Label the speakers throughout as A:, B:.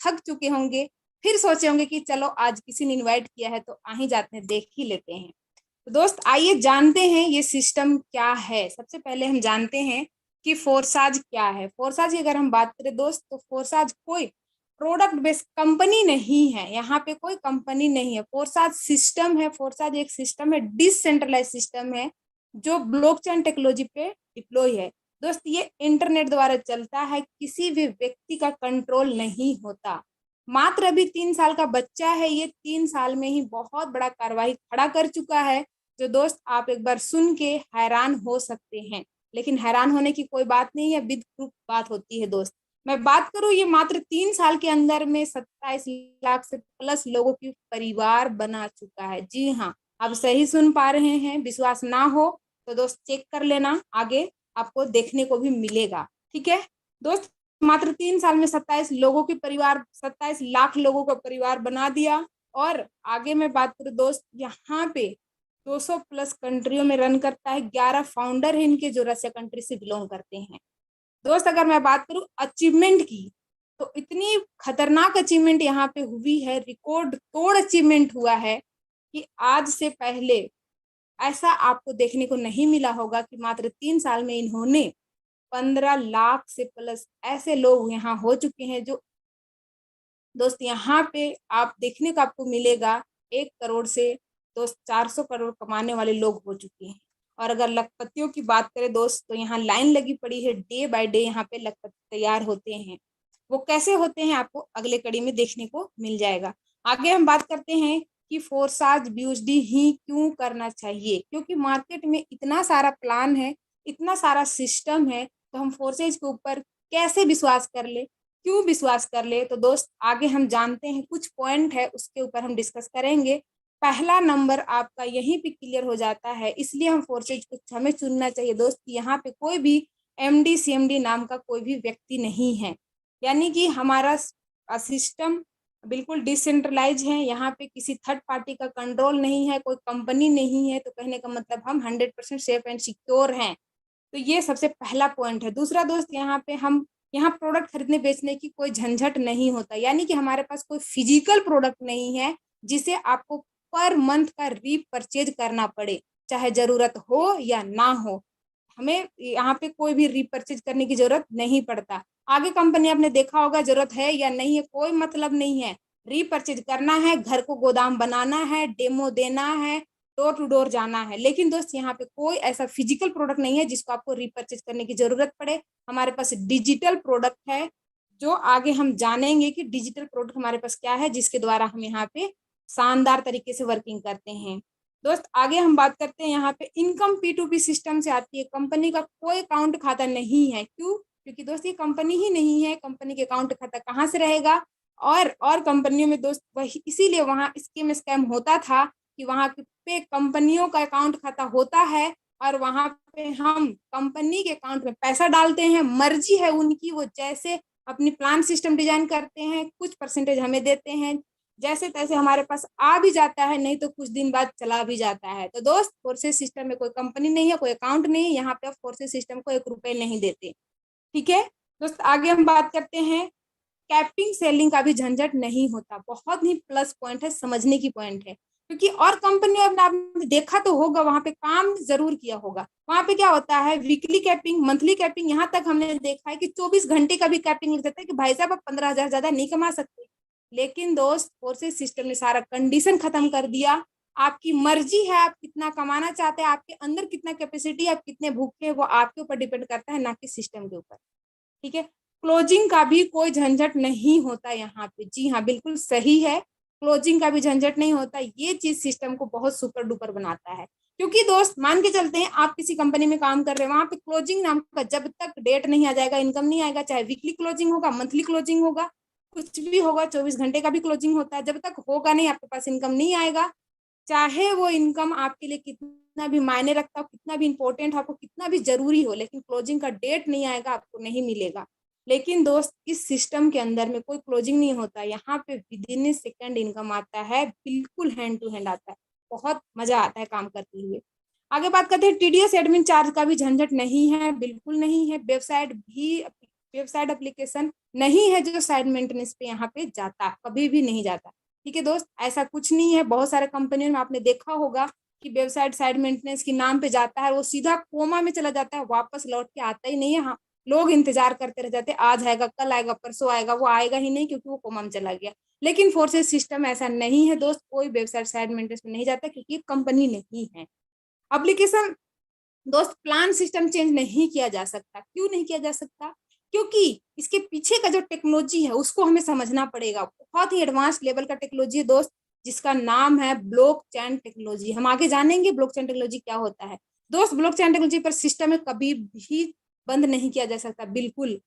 A: थक चुके होंगे, फिर सोचे होंगे कि चलो आज किसी ने इनवाइट किया है तो आ ही जाते हैं, देख ही लेते हैं। तो दोस्त आइए जानते हैं ये सिस्टम क्या है। सबसे पहले हम जानते हैं कि फोर्साज क्या है। फोर्साज की अगर हम बात करें दोस्त, तो फोर्साज कोई प्रोडक्ट बेस्ड कंपनी नहीं है, यहाँ पे कोई कंपनी नहीं है। फोर्साज सिस्टम है। फोर्साज एक सिस्टम है, डिसेंट्रलाइज सिस्टम है जो ब्लॉकचेन टेक्नोलॉजी पे डिप्लॉय है। दोस्त ये इंटरनेट द्वारा चलता है, किसी भी व्यक्ति का कंट्रोल नहीं होता। मात्र अभी 3 साल का बच्चा है, ये 3 साल में ही बहुत बड़ा कार्रवाई खड़ा कर चुका है, जो दोस्त आप एक बार सुन के हैरान हो सकते हैं। लेकिन हैरान होने की कोई बात नहीं है, विद प्रूफ बात होती है दोस्त। मैं बात करूं, ये मात्र 3 साल के अंदर में 27 लाख से प्लस लोगों की परिवार बना चुका है। जी हाँ, आप सही सुन पा रहे हैं। विश्वास ना हो तो दोस्त चेक कर लेना, आगे आपको देखने को भी मिलेगा। ठीक है दोस्त, मात्र 3 साल में 27 लाख लोगों का परिवार बना दिया। और आगे मैं बात करूं दोस्त, यहाँ पे 200 प्लस कंट्रियों में रन करता है। 11 फाउंडर है इनके जो रशिया कंट्री से बिलोंग करते हैं। दोस्त अगर मैं बात करूं अचीवमेंट की, तो इतनी खतरनाक अचीवमेंट यहाँ पे हुई है, रिकॉर्ड तोड़ अचीवमेंट हुआ है कि आज से पहले ऐसा आपको देखने को नहीं मिला होगा कि मात्र 3 साल में इन्होंने 15 लाख से प्लस ऐसे लोग यहाँ हो चुके हैं। जो दोस्त यहाँ पे आप देखने को आपको मिलेगा 1 करोड़ से दोस्त 400 करोड़ कमाने वाले लोग हो चुके हैं। और अगर लखपतियों की बात करें दोस्त, तो यहाँ लाइन लगी पड़ी है, डे बाय डे यहाँ पे लखपति तैयार होते हैं। वो कैसे होते हैं आपको अगले कड़ी में देखने को मिल जाएगा। आगे हम बात करते हैं कि फोर्साज बीयूएसडी ही क्यों करना चाहिए, क्योंकि मार्केट में इतना सारा प्लान है, इतना सारा सिस्टम है, तो हम फोर्सेज के ऊपर कैसे विश्वास कर ले, क्यों विश्वास कर ले। तो दोस्त आगे हम जानते हैं, कुछ पॉइंट है उसके ऊपर हम डिस्कस करेंगे। पहला नंबर आपका यहीं पे क्लियर हो जाता है, इसलिए हम फोर्सेज को हमें चुनना चाहिए दोस्त कि यहाँ पे कोई भी एमडी सीएमडी नाम का कोई भी व्यक्ति नहीं है। यानी कि हमारा सिस्टम बिल्कुल डिसेंट्रलाइज है, यहाँ पे किसी थर्ड पार्टी का कंट्रोल नहीं है, कोई कंपनी नहीं है। तो कहने का मतलब हम 100% सेफ एंड सिक्योर हैं। तो ये सबसे पहला पॉइंट है। दूसरा दोस्त, यहाँ प्रोडक्ट खरीदने बेचने की कोई झंझट नहीं होता, यानी कि हमारे पास कोई फिजिकल प्रोडक्ट नहीं है जिसे आपको पर मंथ का रीपरचेज करना पड़े, चाहे जरूरत हो या ना हो। हमें यहाँ पे कोई भी रीपरचेज करने की जरूरत नहीं पड़ता। आगे कंपनी आपने देखा होगा, जरूरत है या नहीं है कोई मतलब नहीं है, रीपरचेज करना है, घर को गोदाम बनाना है, डेमो देना है, डोर टू डोर जाना है। लेकिन दोस्त यहाँ पे कोई ऐसा फिजिकल प्रोडक्ट नहीं है जिसको आपको रीपरचेज करने की जरूरत पड़े। हमारे पास डिजिटल प्रोडक्ट है, जो आगे हम जानेंगे कि डिजिटल प्रोडक्ट हमारे पास क्या है, जिसके द्वारा हम यहाँ पे शानदार तरीके से वर्किंग करते हैं। दोस्त आगे हम बात करते हैं, यहाँ पे इनकम P2P सिस्टम से आती है। कंपनी का कोई अकाउंट खाता नहीं है। क्यों? क्योंकि दोस्त ये कंपनी ही नहीं है, कंपनी के अकाउंट खाता कहाँ से रहेगा। और कंपनियों में दोस्त वही, इसीलिए वहाँ स्कैम होता था कि वहाँ पे कंपनियों का अकाउंट खाता होता है और वहाँ पे हम कंपनी के अकाउंट में पैसा डालते हैं। मर्जी है उनकी, वो जैसे अपनी प्लान सिस्टम डिजाइन करते हैं, कुछ परसेंटेज हमें देते हैं, जैसे तैसे हमारे पास आ भी जाता है, नहीं तो कुछ दिन बाद चला भी जाता है। तो दोस्त फोर्सेज सिस्टम में कोई कंपनी नहीं है, कोई अकाउंट नहीं है, यहाँ पे आप फोर्सेज सिस्टम को 1 रुपए नहीं देते। ठीक है दोस्त, आगे हम बात करते हैं, कैपिंग सेलिंग का भी झंझट नहीं होता। बहुत ही प्लस पॉइंट है, समझने की पॉइंट है। क्योंकि और कंपनी आपने देखा तो होगा, वहां पे काम जरूर किया होगा। वहां पे क्या होता है, वीकली कैपिंग, मंथली कैपिंग, यहाँ तक हमने देखा है कि 24 घंटे का भी कैपिंग लग जाता है कि भाई साहब आप 15,000 ज्यादा नहीं कमा सकते। लेकिन दोस्त फोर्सेज सिस्टम ने सारा कंडीशन खत्म कर दिया। आपकी मर्जी है, आप कितना कमाना चाहते हैं, आपके अंदर कितना कैपेसिटी, आप कितने भूखे, वो आपके ऊपर डिपेंड करता है, ना कि सिस्टम के ऊपर। ठीक है, क्लोजिंग का भी कोई झंझट नहीं होता यहाँ पे। जी हाँ, बिल्कुल सही है, क्लोजिंग का भी झंझट नहीं होता। ये चीज सिस्टम को बहुत सुपर डुपर बनाता है। क्योंकि दोस्त मान के चलते हैं, आप किसी कंपनी में काम कर रहे हैं, वहां पे क्लोजिंग नाम का जब तक डेट नहीं आ जाएगा, इनकम नहीं आएगा, चाहे वीकली क्लोजिंग होगा, मंथली क्लोजिंग होगा, कुछ भी होगा, 24 घंटे का भी क्लोजिंग होता है, जब तक होगा नहीं आपके पास इनकम नहीं आएगा। चाहे वो इनकम आपके लिए कितना भी मायने रखता हो, कितना भी इंपॉर्टेंट हो, आपको कितना भी जरूरी हो, लेकिन क्लोजिंग का डेट नहीं आएगा, आपको नहीं मिलेगा। लेकिन दोस्त इस सिस्टम के अंदर में कोई क्लोजिंग नहीं होता, यहाँ पे विद इन सेकेंड इनकम आता है, बिल्कुल हैंड टू हैंड आता है, बहुत मजा आता है काम करते हुए। आगे बात करते हैं, टीडीएस एडमिन चार्ज का भी झंझट नहीं है, बिल्कुल नहीं है। वेबसाइट भी वेबसाइट एप्लीकेशन नहीं है जो साइड मेंटेनेंस पे यहाँ पे जाता, कभी भी नहीं जाता। ठीक है दोस्त, ऐसा कुछ नहीं है। बहुत सारे कंपनियों में आपने देखा होगा कि वेबसाइट साइड मेंटेनेंस के नाम पे जाता है, वो सीधा कोमा में चला जाता है, वापस लौट के आता ही नहीं है। हाँ, लोग इंतजार करते रह जाते, आज आएगा, कल आएगा, परसों आएगा, वो आएगा ही नहीं क्योंकि वो कोमा में चला गया। लेकिन फोर्सेस सिस्टम ऐसा नहीं है दोस्त, कोई वेबसाइट साइड मेंटेनेंस में नहीं जाता क्योंकि कंपनी नहीं है। एप्लीकेशन दोस्त प्लान सिस्टम चेंज नहीं किया जा सकता। क्यों नहीं किया जा सकता? क्योंकि इसके पीछे का जो टेक्नोलॉजी है उसको हमें समझना पड़ेगा। बहुत ही एडवांस लेवल का टेक्नोलॉजी है दोस्त, जिसका नाम है ब्लॉकचेन टेक्नोलॉजी। हम आगे जानेंगे ब्लॉकचेन टेक्नोलॉजी क्या होता है। दोस्त ब्लॉकचेन टेक्नोलॉजी पर सिस्टम में कभी भी बंद नहीं किया जा सकता, बिल्कुल।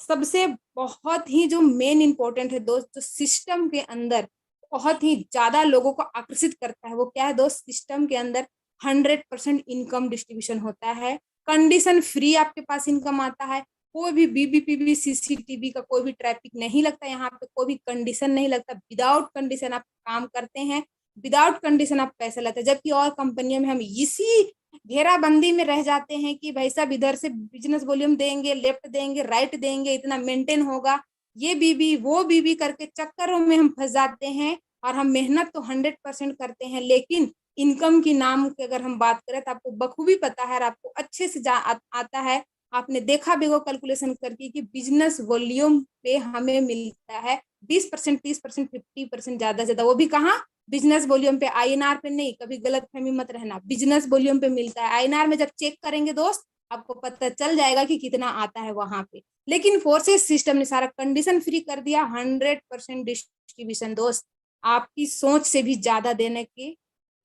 A: सबसे बहुत ही जो मेन इंपॉर्टेंट है दोस्त, जो सिस्टम के अंदर बहुत ही ज्यादा लोगों को आकर्षित करता है, वो क्या है दोस्त? सिस्टम के अंदर 100% इनकम डिस्ट्रीब्यूशन होता है। कंडीशन फ्री आपके पास इनकम आता है। कोई भी बीबीपीबी सीसीटीवी का कोई भी ट्रैफिक नहीं लगता, यहाँ पे कोई भी कंडीशन नहीं लगता। विदाउट कंडीशन आप काम करते हैं, विदाउट कंडीशन आप पैसा लेते हैं। जबकि और कंपनियों में हम इसी घेराबंदी में रह जाते हैं कि भाई साहब इधर से बिजनेस वॉल्यूम देंगे, लेफ्ट देंगे, राइट देंगे, इतना मेंटेन होगा, ये बीबी वो बीबी करके चक्करों में हम फंस जाते हैं। और हम मेहनत तो 100% करते हैं, लेकिन इनकम की नाम की अगर हम बात करें तो आपको बखूबी पता है और आपको अच्छे से आता है। आपने देखा भी वो कैलकुलेशन करके कि बिजनेस वॉल्यूम पे हमें मिलता है 20%, 30%, 50% ज्यादा ज्यादा, वो भी कहाँ? बिजनेस वॉल्यूम पे, आईएनआर पे नहीं। कभी गलत फहमी मत रहना, बिजनेस वॉल्यूम पे मिलता है। आईएनआर में जब चेक करेंगे दोस्त, आपको पता चल जाएगा कि कितना आता है वहां पे। लेकिन फोर्सेस सिस्टम ने सारा कंडीशन फ्री कर दिया, 100% डिस्ट्रीब्यूशन दोस्त। आपकी सोच से भी ज्यादा देने की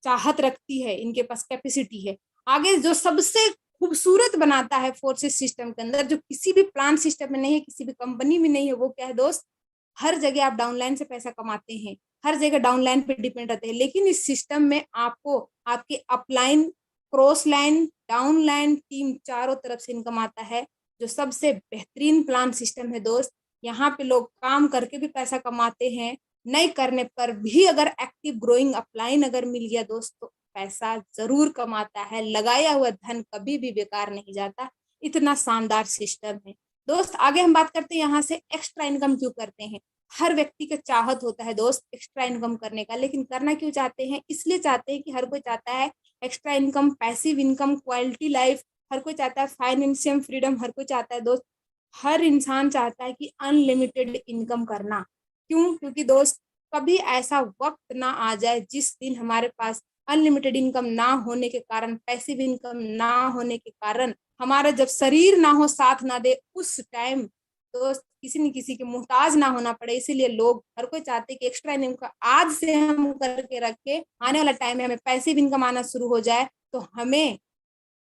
A: चाहत रखती है, इनके पास कैपेसिटी है। आगे जो सबसे खूबसूरत बनाता है फोर्सेस सिस्टम के अंदर, जो किसी भी प्लान सिस्टम में नहीं है, किसी भी कंपनी में नहीं है, वो क्या है दोस्त? हर जगह आप डाउनलाइन से पैसा कमाते हैं, हर जगह डाउनलाइन पे डिपेंड रहते हैं। लेकिन इस सिस्टम में आपको आपके upline, cross line, down line, team चारों तरफ से इनकम आता है, जो सबसे बेहतरीन प्लान सिस्टम है दोस्त। यहाँ पे लोग काम करके भी पैसा कमाते हैं, नहीं करने पर भी अगर एक्टिव ग्रोइंग अपलाइन अगर मिल गया दोस्त तो पैसा जरूर कमाता है। लगाया हुआ धन कभी भी बेकार नहीं जाता। इतना शानदार सिस्टम है दोस्त। आगे हम बात करते हैं यहाँ से एक्स्ट्रा इनकम क्यों करते हैं। हर व्यक्ति का चाहत होता है दोस्त एक्स्ट्रा इनकम करने का, लेकिन करना क्यों चाहते हैं? इसलिए चाहते हैं कि हर कोई चाहता है extra income, passive income, quality life. हर कोई चाहता है फाइनेंशियल फ्रीडम, हर कोई चाहता है दोस्त, हर इंसान चाहता है कि अनलिमिटेड इनकम करना। क्यों? क्योंकि दोस्त कभी ऐसा वक्त ना आ जाए जिस दिन हमारे पास अनलिमिटेड इनकम ना होने के कारण, पैसिव इनकम ना होने के कारण, हमारा जब शरीर ना हो, साथ ना दे, उस टाइम दोस्त किसी न किसी के मुहताज ना होना पड़े। इसीलिए लोग हर कोई चाहते हैं कि एक्स्ट्रा इनकम आज से हम करके रखे, आने वाला टाइम में हमें पैसिव इनकम आना शुरू हो जाए तो हमें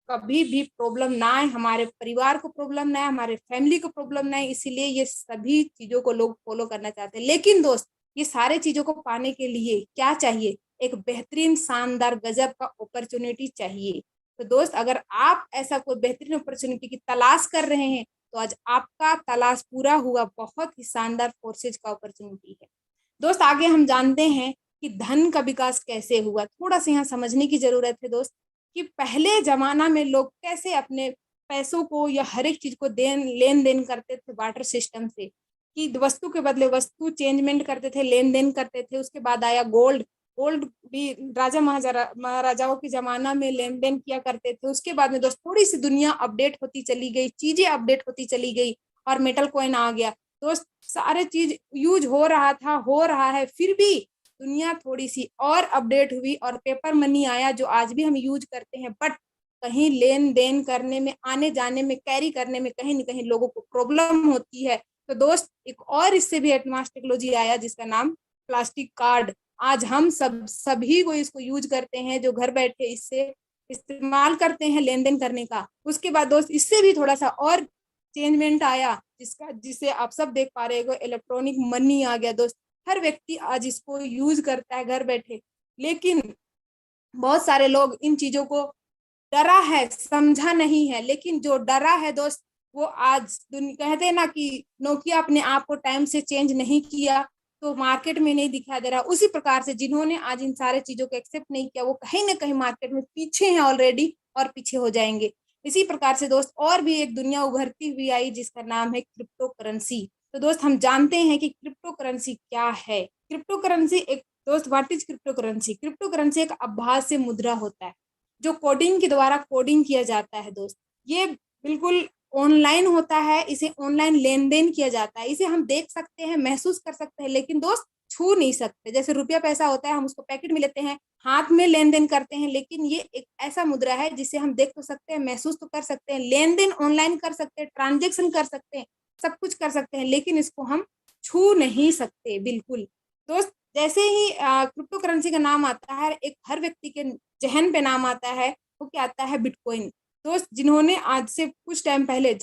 A: कभी भी प्रॉब्लम ना आए, हमारे परिवार को प्रॉब्लम ना आए, हमारे फैमिली को प्रॉब्लम ना आए। इसीलिए ये सभी चीजों को लोग फॉलो करना चाहते हैं। लेकिन दोस्त ये सारे चीजों को पाने के लिए क्या चाहिए? एक बेहतरीन, शानदार, गजब का अपॉर्चुनिटी चाहिए। तो दोस्त अगर आप ऐसा कोई बेहतरीन अपॉर्चुनिटी की तलाश कर रहे हैं तो आज आपका तलाश पूरा हुआ। बहुत ही शानदार फोर्सेज का अपॉर्चुनिटी है दोस्त। आगे हम जानते हैं कि धन का विकास कैसे हुआ। थोड़ा सा यहाँ समझने की जरूरत है दोस्त कि पहले जमाना में लोग कैसे अपने पैसों को या हर एक चीज को लेन देन करते थे बार्टर सिस्टम से, कि वस्तु के बदले वस्तु चेंजमेंट करते थे, लेन देन करते थे। उसके बाद आया गोल्ड। गोल्ड भी राजा महाराजाओं के जमाना में लेन देन किया करते थे। उसके बाद में दोस्त थोड़ी सी दुनिया अपडेट होती चली गई, चीजें अपडेट होती चली गई और मेटल कॉइन आ गया दोस्त। सारे चीज यूज हो रहा था, हो रहा है, फिर भी दुनिया थोड़ी सी और अपडेट हुई और पेपर मनी आया जो आज भी हम यूज करते हैं। बट कहीं लेन देन करने में, आने जाने में, कैरी करने में कहीं न कहीं लोगों को प्रॉब्लम होती है। तो दोस्त एक और इससे भी एडवांस टेक्नोलॉजी आया जिसका नाम प्लास्टिक कार्ड। आज हम सभी को इसको यूज करते हैं, जो घर बैठे इससे इस्तेमाल करते हैं लेन देन करने का। उसके बाद दोस्त इससे भी थोड़ा सा और चेंजमेंट आया जिसे आप सब देख पा रहे हो, इलेक्ट्रॉनिक मनी आ गया दोस्त। हर व्यक्ति आज इसको यूज करता है घर बैठे। लेकिन बहुत सारे लोग इन चीजों को डरा है, समझा नहीं है। लेकिन जो डरा है दोस्त वो आज कहते हैं ना कि नोकिया अपने आप को टाइम से चेंज नहीं किया तो मार्केट में नहीं दिखाई दे रहा। उसी प्रकार से जिन्होंने आज इन सारे चीजों को एक्सेप्ट नहीं किया वो कहीं ना कहीं मार्केट में पीछे हैं ऑलरेडी और पीछे हो जाएंगे। इसी प्रकार से दोस्त और भी एक दुनिया उभरती हुई आई जिसका नाम है क्रिप्टो करेंसी। तो दोस्त हम जानते हैं कि क्रिप्टो करेंसी क्या है। क्रिप्टो करेंसी एक दोस्त what is crypto currency? Crypto currency एक आभासी मुद्रा होता है जो कोडिंग के द्वारा कोडिंग किया जाता है दोस्त। ये बिल्कुल ऑनलाइन होता है, इसे ऑनलाइन लेन देन किया जाता है, इसे हम देख सकते हैं, महसूस कर सकते हैं, लेकिन दोस्त छू नहीं सकते। जैसे रुपया पैसा होता है, हम उसको पैकेट में लेते हैं, हाथ में लेन देन करते हैं, लेकिन ये एक ऐसा मुद्रा है जिसे हम देख तो सकते हैं, महसूस तो कर सकते हैं, लेन देन ऑनलाइन कर सकते हैं, ट्रांजेक्शन कर सकते हैं, सब कुछ कर सकते हैं, लेकिन इसको हम छू नहीं सकते बिल्कुल। दोस्त जैसे ही क्रिप्टो करेंसी का नाम आता है, एक हर व्यक्ति के जहन पे नाम आता है, वो क्या आता है? बिटकॉइन। दोस्त जिन्होंने आज से कुछ टाइम पहले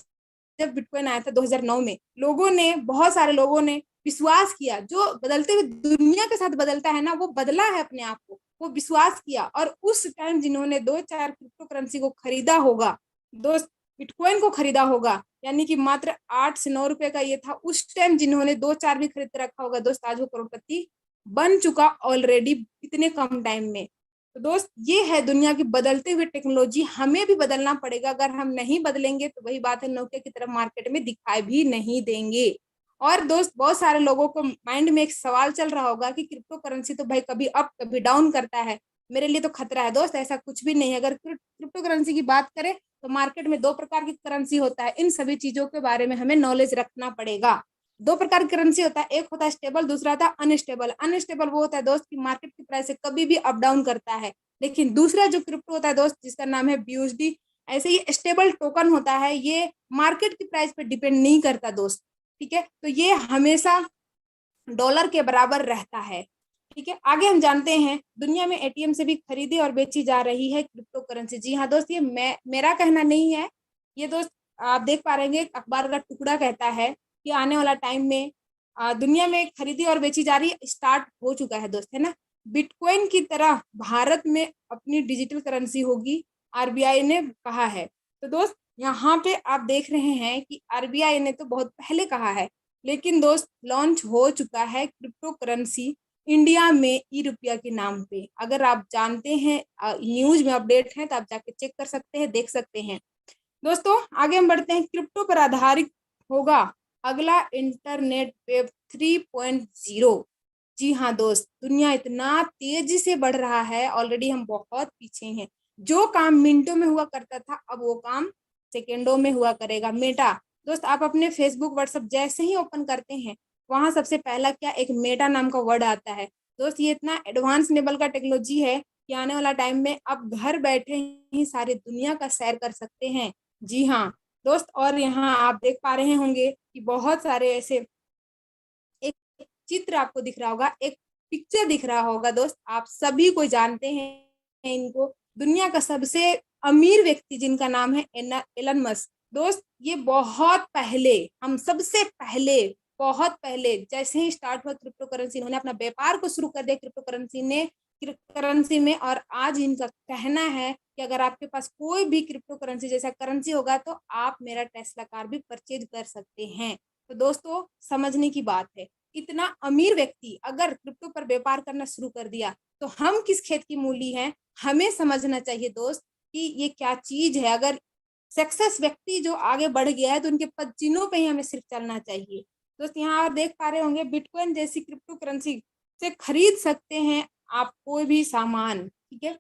A: जब बिटकॉइन आया था 2009 में, लोगों ने, बहुत सारे लोगों ने विश्वास किया। जो बदलते हुए दुनिया के साथ बदलता है ना, वो बदला है अपने आप को, वो विश्वास किया। और उस टाइम जिन्होंने 2-4 क्रिप्टो करेंसी को खरीदा होगा दोस्त, बिटकॉइन को खरीदा होगा, यानी कि मात्र 8 से 9 रुपए का ये था, उस टाइम जिन्होंने 2-4 भी खरीद रखा होगा दोस्त, आज वो करोड़पति बन चुका ऑलरेडी इतने कम टाइम में। तो दोस्त ये है दुनिया की बदलते हुए टेक्नोलॉजी, हमें भी बदलना पड़ेगा। अगर हम नहीं बदलेंगे तो वही बात है, नोकिया की तरफ मार्केट में दिखाई भी नहीं देंगे। और दोस्त बहुत सारे लोगों को माइंड में एक सवाल चल रहा होगा कि क्रिप्टो करेंसी तो भाई कभी अप कभी डाउन करता है, मेरे लिए तो खतरा है। दोस्त ऐसा कुछ भी नहीं है। अगर क्रिप्टो करेंसी की बात करें तो मार्केट में 2 प्रकार की करेंसी होता है। इन सभी चीजों के बारे में हमें नॉलेज रखना पड़ेगा। 2 प्रकार की करेंसी होता है, एक होता है स्टेबल, दूसरा होता है अनस्टेबल। अनस्टेबल वो होता है दोस्त की मार्केट की प्राइस से कभी भी अप डाउन करता है, लेकिन दूसरा जो क्रिप्टो होता है दोस्त, जिसका नाम है BUSD, ऐसे ही स्टेबल टोकन होता है, ये मार्केट की प्राइस पे डिपेंड नहीं करता दोस्त। ठीक है, तो ये हमेशा डॉलर के बराबर रहता है। ठीक है, आगे हम जानते हैं दुनिया में ATM से भी खरीदी और बेची जा रही है क्रिप्टो करेंसी। जी हाँ दोस्त, ये मेरा कहना नहीं है, ये दोस्त आप देख पा रहे हैं अखबार का टुकड़ा कहता है कि आने वाला टाइम में दुनिया में खरीदी और बेची जा रही, स्टार्ट हो चुका है दोस्त, है ना। बिटकॉइन की तरह भारत में अपनी डिजिटल करेंसी होगी, RBI ने कहा है। तो दोस्त यहाँ पे आप देख रहे हैं कि RBI ने तो बहुत पहले कहा है, लेकिन दोस्त लॉन्च हो चुका है क्रिप्टो करेंसी इंडिया में ई-रुपया के नाम पे। अगर आप जानते हैं, न्यूज में अपडेट है, तो आप जाके चेक कर सकते हैं, देख सकते हैं। दोस्तों आगे हम बढ़ते हैं। क्रिप्टो पर आधारित होगा अगला इंटरनेट वेब 3.0। जी हाँ दोस्त, दुनिया इतना तेजी से बढ़ रहा है, ऑलरेडी हम बहुत पीछे हैं। जो काम मिनटों में हुआ करता था, अब वो काम सेकेंडों में हुआ करेगा। मेटा दोस्त, आप अपने फेसबुक व्हाट्सएप जैसे ही ओपन करते हैं, वहां सबसे पहला क्या, एक मेटा नाम का वर्ड आता है। दोस्त ये इतना एडवांस लेवल का टेक्नोलॉजी है कि आने वाला टाइम में आप घर बैठे ही सारी दुनिया का सैर कर सकते हैं। जी हाँ दोस्त, और यहाँ आप देख पा रहे होंगे कि बहुत सारे ऐसे, एक चित्र आपको दिख रहा होगा, एक पिक्चर दिख रहा होगा दोस्त, आप सभी को जानते हैं इनको। दुनिया का सबसे अमीर व्यक्ति जिनका नाम है एलन मस्क। दोस्त ये बहुत पहले, हम सबसे पहले, बहुत पहले जैसे ही स्टार्ट हुआ क्रिप्टो करेंसी, इन्होंने अपना व्यापार को शुरू कर दिया क्रिप्टो करेंसी में। और आज इनका कहना है कि अगर आपके पास कोई भी क्रिप्टो करेंसी जैसा करेंसी होगा तो आप मेरा टेस्ला कार भी परचेज कर सकते हैं। तो दोस्तों समझने की बात है, इतना अमीर व्यक्ति अगर क्रिप्टो पर व्यापार करना शुरू कर दिया, तो हम किस खेत की मूली हैं, हमें समझना चाहिए दोस्त कि ये क्या चीज है। अगर सक्सेस व्यक्ति जो आगे बढ़ गया है, तो उनके पदचिन्हों पे ही हमें सिर्फ चलना चाहिए। दोस्त यहाँ आप देख पा रहे होंगे, बिटकॉइन जैसी क्रिप्टो करेंसी से खरीद सकते हैं आप कोई भी सामान। ठीक है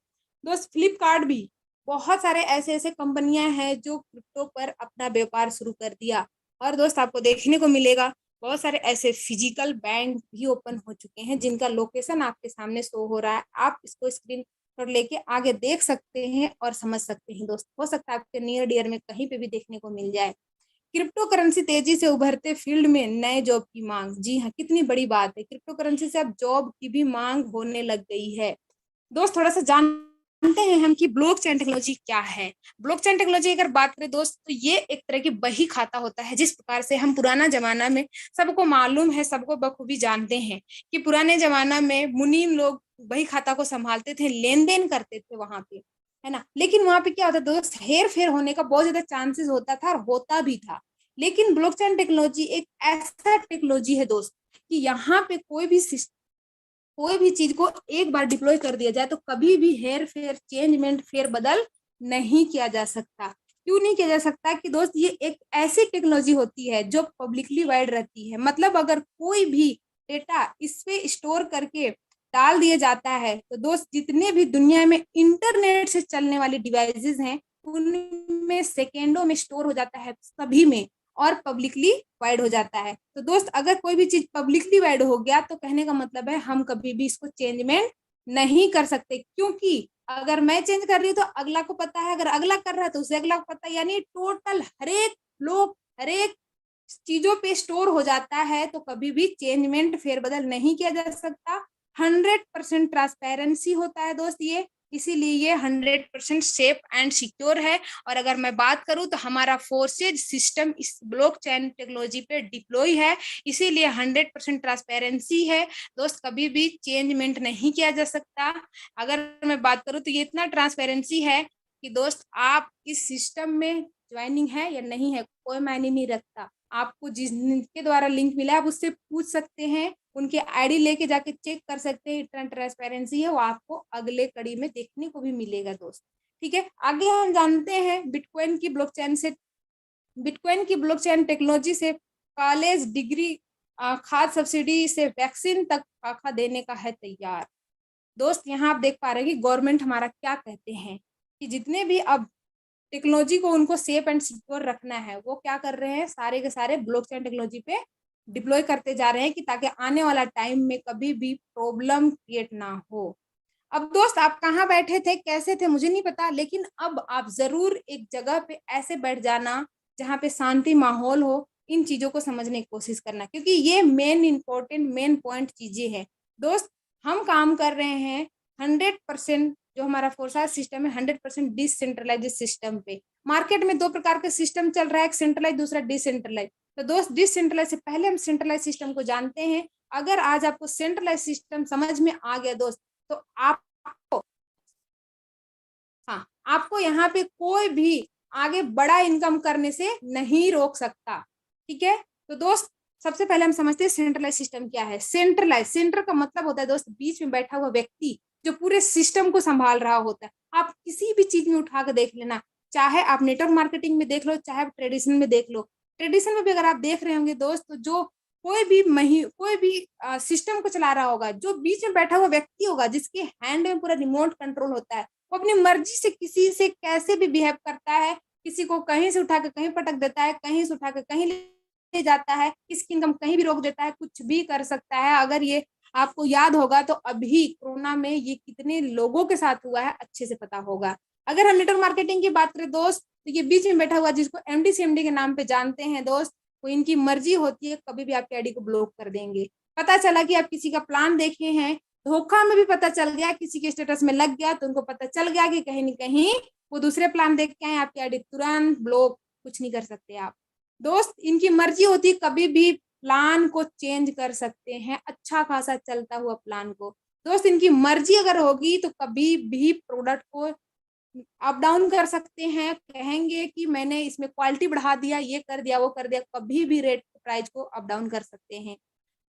A: दोस्त, फ्लिपकार्ट भी, बहुत सारे ऐसे ऐसे कंपनियां हैं जो क्रिप्टो पर अपना व्यापार शुरू कर दिया। और दोस्त आपको देखने को मिलेगा बहुत सारे ऐसे फिजिकल बैंक भी ओपन हो चुके हैं, जिनका लोकेशन आपके सामने शो हो रहा है। आप इसको स्क्रीन पर लेके आगे देख सकते हैं और समझ सकते हैं दोस्त, हो सकता है आपके नियर डियर में कहीं पे भी देखने को मिल जाए। क्रिप्टो करेंसी तेजी से उभरते फील्ड में नए जॉब की मांग। जी हाँ, कितनी बड़ी बात है, क्रिप्टो करेंसी से अब जॉब की भी मांग होने लग गई है। दोस्त थोड़ा सा जानते हैं हम कि ब्लॉकचेन टेक्नोलॉजी क्या है। ब्लॉकचेन टेक्नोलॉजी अगर बात करें दोस्त, तो ये एक तरह की बही खाता होता है। जिस प्रकार से हम पुराना जमाना में, सबको मालूम है, सबको बखूबी जानते हैं कि पुराने जमाना में मुनीम लोग बही खाता को संभालते थे, लेन देन करते थे वहां पे, है ना। लेकिन वहां पे क्या होता था दोस्त, हेर फेर होने का बहुत ज्यादा चांसेस होता था और होता भी था। लेकिन ब्लॉकचेन टेक्नोलॉजी एक ऐसा टेक्नोलॉजी है दोस्त कि यहाँ पे कोई भी चीज को एक बार डिप्लॉय कर दिया जाए तो कभी भी हेर फेर, चेंजमेंट, फेर बदल नहीं किया जा सकता। क्यों नहीं किया जा सकता कि दोस्त ये एक ऐसी टेक्नोलॉजी होती है जो पब्लिकली वाइड रहती है। मतलब अगर कोई भी डेटा इस पे स्टोर करके डाल दिया जाता है तो दोस्त जितने भी दुनिया में इंटरनेट से चलने वाली डिवाइसेस हैं उनमें सेकेंडों में स्टोर हो जाता है सभी में, और पब्लिकली वाइड हो जाता है। तो दोस्त अगर कोई भी चीज पब्लिकली वाइड हो गया तो कहने का मतलब है हम कभी भी इसको चेंजमेंट नहीं कर सकते, क्योंकि अगर मैं चेंज कर रही हूँ तो अगला को पता है, अगर अगला कर रहा है तो उसे अगला को पता है, यानी टोटल हरेक लोग हरेक चीजों पे स्टोर हो जाता है। तो कभी भी चेंजमेंट फेरबदल नहीं किया जा सकता। 100% ट्रांसपेरेंसी होता है दोस्त ये, इसीलिए ये 100% सेफ एंड सिक्योर है। और अगर मैं बात करूं तो हमारा फोर्सेज सिस्टम इस ब्लॉकचेन टेक्नोलॉजी पे डिप्लॉय है, इसीलिए 100% ट्रांसपेरेंसी है दोस्त, कभी भी चेंजमेंट नहीं किया जा सकता। अगर मैं बात करूं तो ये इतना ट्रांसपेरेंसी है कि दोस्त आप इस सिस्टम में ज्वाइनिंग है या नहीं है कोई मायने नहीं रखता। आपको जिसके द्वारा लिंक मिला है आप उससे पूछ सकते हैं, उनके आईडी लेके जाके चेक कर सकते हैं। इतना ट्रांसपेरेंसी है, वो आपको अगले कड़ी में देखने को भी मिलेगा दोस्त। ठीक है, आगे हम जानते हैं बिटकॉइन की ब्लॉकचेन टेक्नोलॉजी से कॉलेज डिग्री, खाद सब्सिडी से वैक्सीन तक खाका देने का है तैयार। दोस्त यहाँ आप देख पा रहे हैं कि गवर्नमेंट हमारा क्या कहते हैं कि जितने भी अब टेक्नोलॉजी को उनको सेफ एंड सिक्योर रखना है वो क्या कर रहे हैं, सारे के सारे ब्लॉकचेन टेक्नोलॉजी पे डिप्लॉय करते जा रहे हैं कि ताकि आने वाला टाइम में कभी भी प्रॉब्लम क्रिएट ना हो। अब दोस्त आप कहाँ बैठे थे कैसे थे मुझे नहीं पता, लेकिन अब आप जरूर एक जगह पे ऐसे बैठ जाना जहाँ पे शांति माहौल हो, इन चीजों को समझने की कोशिश करना, क्योंकि ये मेन पॉइंट चीजें हैं दोस्त। हम काम कर रहे हैं 100%, जो हमारा फोर्साइज सिस्टम है 100% डिसेंट्रलाइज सिस्टम पे। मार्केट में दो प्रकार के सिस्टम चल रहा है, एक सेंट्रलाइज दूसरा डिसेंट्रलाइज। तो दोस्त डिसेंट्रलाइज से पहले हम सेंट्रलाइज सिस्टम को जानते हैं। अगर आज आपको सेंट्रलाइज सिस्टम समझ में आ गया दोस्त तो आपको, हाँ, आपको यहाँ पे कोई भी आगे बड़ा इनकम करने से नहीं रोक सकता। ठीक है, तो दोस्त सबसे पहले हम समझते हैं सेंट्रलाइज सिस्टम क्या है। सेंट्रलाइज, सेंटर का मतलब होता है दोस्त बीच में बैठा हुआ व्यक्ति जो पूरे सिस्टम को संभाल रहा होता है। आप किसी भी चीज में उठा कर देख लेना, चाहे आप नेटवर्क मार्केटिंग में देख लो, चाहे आप ट्रेडिशन में देख लो। ट्रेडिशन में भी अगर आप देख रहे होंगे दोस्त तो जो कोई भी सिस्टम को चला रहा होगा, जो बीच में बैठा हुआ व्यक्ति होगा जिसके हैंड में पूरा रिमोट कंट्रोल होता है, वो अपनी मर्जी से किसी से कैसे भी बिहेव करता है, किसी को कहीं से उठा के कहीं पटक देता है, कहीं से उठा के कहीं ले जाता है, किसकी इनकम कहीं भी रोक देता है, कुछ भी कर सकता है। अगर ये आपको याद होगा तो अभी कोरोना में ये कितने लोगों के साथ हुआ है अच्छे से पता होगा। अगर हम नेटवर्क मार्केटिंग की बात करें दोस्त तो ये बीच में बैठा हुआ जिसको एमडी सीएमडी के नाम पे जानते हैं दोस्त, वो इनकी मर्जी होती है, कभी भी आपकी आईडी को ब्लॉक कर देंगे। पता चला कि आप किसी का प्लान देखे हैं, धोखा में भी पता चल गया, किसी के स्टेटस में लग गया तो उनको पता चल गया कि कहीं न कहीं वो दूसरे प्लान देख के आए, आपकी आईडी तुरंत ब्लॉक, कुछ नहीं कर सकते आप। दोस्त इनकी मर्जी होती है, कभी भी प्लान को चेंज कर सकते हैं, अच्छा खासा चलता हुआ प्लान को। दोस्त इनकी मर्जी अगर होगी तो कभी भी प्रोडक्ट को अप डाउन कर सकते हैं, कहेंगे कि मैंने इसमें क्वालिटी बढ़ा दिया, ये कर दिया, वो कर दिया, कभी भी रेट प्राइस को अप डाउन कर सकते हैं।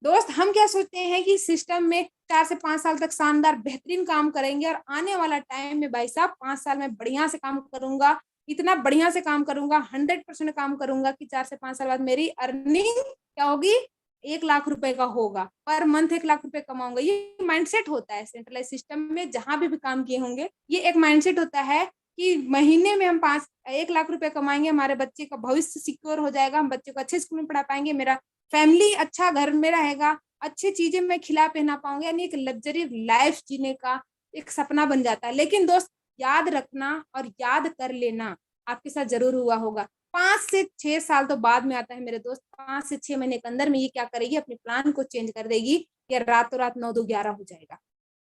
A: दोस्त हम क्या सोचते हैं कि सिस्टम में 4 से 5 साल तक शानदार बेहतरीन काम करेंगे और आने वाला टाइम में भाई साहब 5 साल में बढ़िया से काम करूंगा, इतना बढ़िया से काम करूंगा, 100% काम करूंगा कि 4 से 5 साल बाद मेरी अर्निंग क्या होगी, 1 लाख रुपए का होगा, पर मंथ 1 लाख रुपए कमाऊंगा। ये माइंडसेट होता है सेंट्रलाइज सिस्टम में, जहां भी काम किए होंगे ये एक माइंडसेट होता है कि महीने में हम 1 लाख रुपए कमाएंगे, हमारे बच्चे का भविष्य सिक्योर हो जाएगा, हम बच्चे को अच्छे स्कूल में पढ़ा पाएंगे, मेरा फैमिली अच्छा घर में रहेगा, अच्छी चीजें मैं खिला पहना पाऊंगी, यानी एक लग्जरी लाइफ जीने का एक सपना बन जाता है। लेकिन दोस्त याद रखना और याद कर लेना, आपके साथ जरूर हुआ होगा, 5 से 6 साल तो बाद में आता है मेरे दोस्त। 5 से 6 महीने के अंदर में ये क्या करेगी, अपने प्लान को चेंज कर देगी, या रातों रात 9 2 11 हो जाएगा।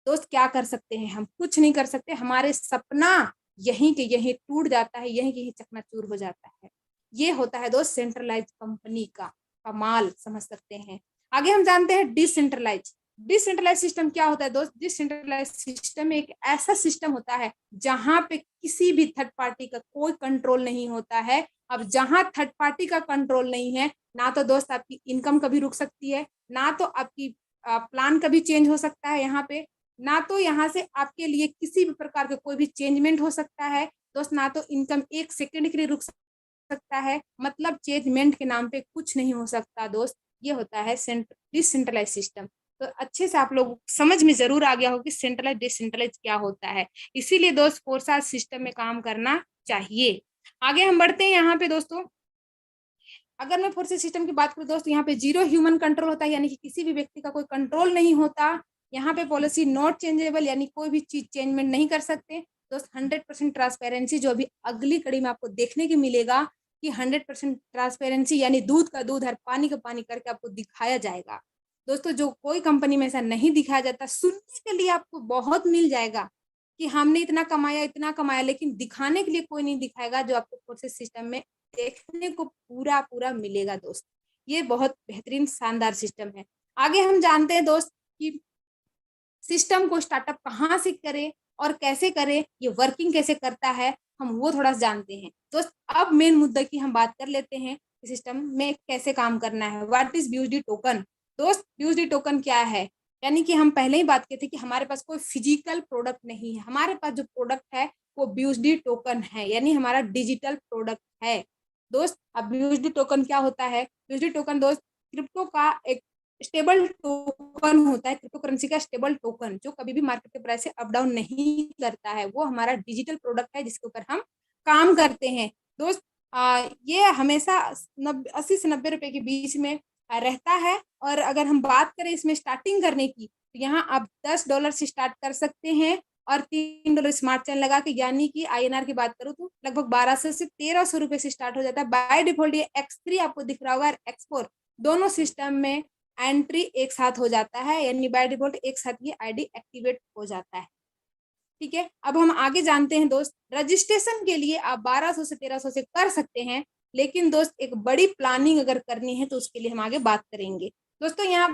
A: दोस्त क्या कर सकते हैं हम, कुछ नहीं कर सकते, हमारे सपना यहीं के यहीं टूट जाता है, यहीं के यहीं चकनाचूर हो जाता है। ये होता है दोस्त सेंट्रलाइज कंपनी का कमाल, समझ सकते हैं। आगे हम जानते हैं डिसेंट्रलाइज। डिसेंट्रलाइज सिस्टम क्या होता है दोस्त, डिसेंट्रलाइज सिस्टम एक ऐसा सिस्टम होता है जहां पे किसी भी थर्ड पार्टी का कोई कंट्रोल नहीं होता है। अब जहां थर्ड पार्टी का कंट्रोल नहीं है, ना तो दोस्त आपकी इनकम कभी रुक सकती है, ना तो आपकी प्लान कभी चेंज हो सकता है यहाँ पे, ना तो यहाँ से आपके लिए किसी भी प्रकार का कोई भी चेंजमेंट हो सकता है, दोस्त ना तो इनकम 1 सेकंड के लिए रुक सकता है, मतलब चेंजमेंट के नाम पे कुछ नहीं हो सकता दोस्त। ये होता है डिसेंट्रलाइज सिस्टम। तो अच्छे से आप लोग समझ में जरूर आ गया हो कि सेंट्रलाइज डिसेंट्रलाइज क्या होता है। इसीलिए दोस्त फोर्सा सिस्टम में काम करना चाहिए। आगे हम बढ़ते हैं यहाँ पे दोस्तों। अगर मैं फोर्स सिस्टम की बात करूँ दोस्त, यहाँ पे 0 ह्यूमन कंट्रोल होता है, यानी कि किसी भी व्यक्ति का कोई कंट्रोल नहीं होता। यहाँ पे पॉलिसी नॉट चेंजेबल, यानी कोई भी चीज चेंजमेंट नहीं कर सकते दोस्त। 100% ट्रांसपेरेंसी, जो अभी अगली कड़ी में आपको देखने की मिलेगा कि 100% ट्रांसपेरेंसी, यानी दूध का दूध और पानी का पानी करके आपको दिखाया जाएगा दोस्तों। जो कोई कंपनी में ऐसा नहीं दिखाया जाता, सुनने के लिए आपको बहुत मिल जाएगा कि हमने इतना कमाया, लेकिन दिखाने के लिए कोई नहीं दिखाएगा, जो आपको फोर्सेस सिस्टम में देखने को पूरा पूरा मिलेगा दोस्त। ये बहुत बेहतरीन शानदार सिस्टम है। आगे हम जानते हैं दोस्त कि सिस्टम को स्टार्टअप कहाँ से करें और कैसे करें, ये वर्किंग कैसे करता है, हम वो थोड़ा जानते हैं दोस्त। अब मेन मुद्दा की हम बात कर लेते हैं, सिस्टम में कैसे काम करना है। व्हाट इज बीयूएसडी टोकन दोस्त? बीयूएसडी टोकन क्या है? यानी कि हम पहले ही बात किए थे कि हमारे पास कोई फिजिकल प्रोडक्ट नहीं है, हमारे पास जो प्रोडक्ट है वो बीयूएसडी टोकन है, यानी हमारा डिजिटल प्रोडक्ट है दोस्त। अब बीयूएसडी टोकन क्या होता है? बीयूएसडी टोकन दोस्त क्रिप्टो का एक स्टेबल टोकन होता है, क्रिप्टो करेंसी का स्टेबल टोकन, जो कभी भी मार्केट के प्राइस से अप डाउन नहीं करता है। वो हमारा डिजिटल प्रोडक्ट है जिसके ऊपर हम काम करते हैं दोस्त। ये हमेशा 80 से 90 रुपए के बीच में रहता है। और अगर हम बात करें इसमें स्टार्टिंग करने की, तो यहाँ आप $10 से स्टार्ट कर सकते हैं और $3 स्मार्ट चेन लगा के, यानी कि INR की बात करूँ तो लगभग 1200 से 1300 रुपए से स्टार्ट हो जाता है। बाय डिफॉल्ट ये X3 आपको दिख रहा होगा और X4 दोनों सिस्टम में एंट्री एक साथ हो जाता है, यानी बाय डिफॉल्ट एक साथ ये आईडी एक्टिवेट हो जाता है। ठीक है, अब हम आगे जानते हैं दोस्त। रजिस्ट्रेशन के लिए आप 1200 से 1300 से कर सकते हैं, लेकिन दोस्त एक बड़ी प्लानिंग अगर करनी है तो उसके लिए हम आगे बात करेंगे। दोस्तों यहाँ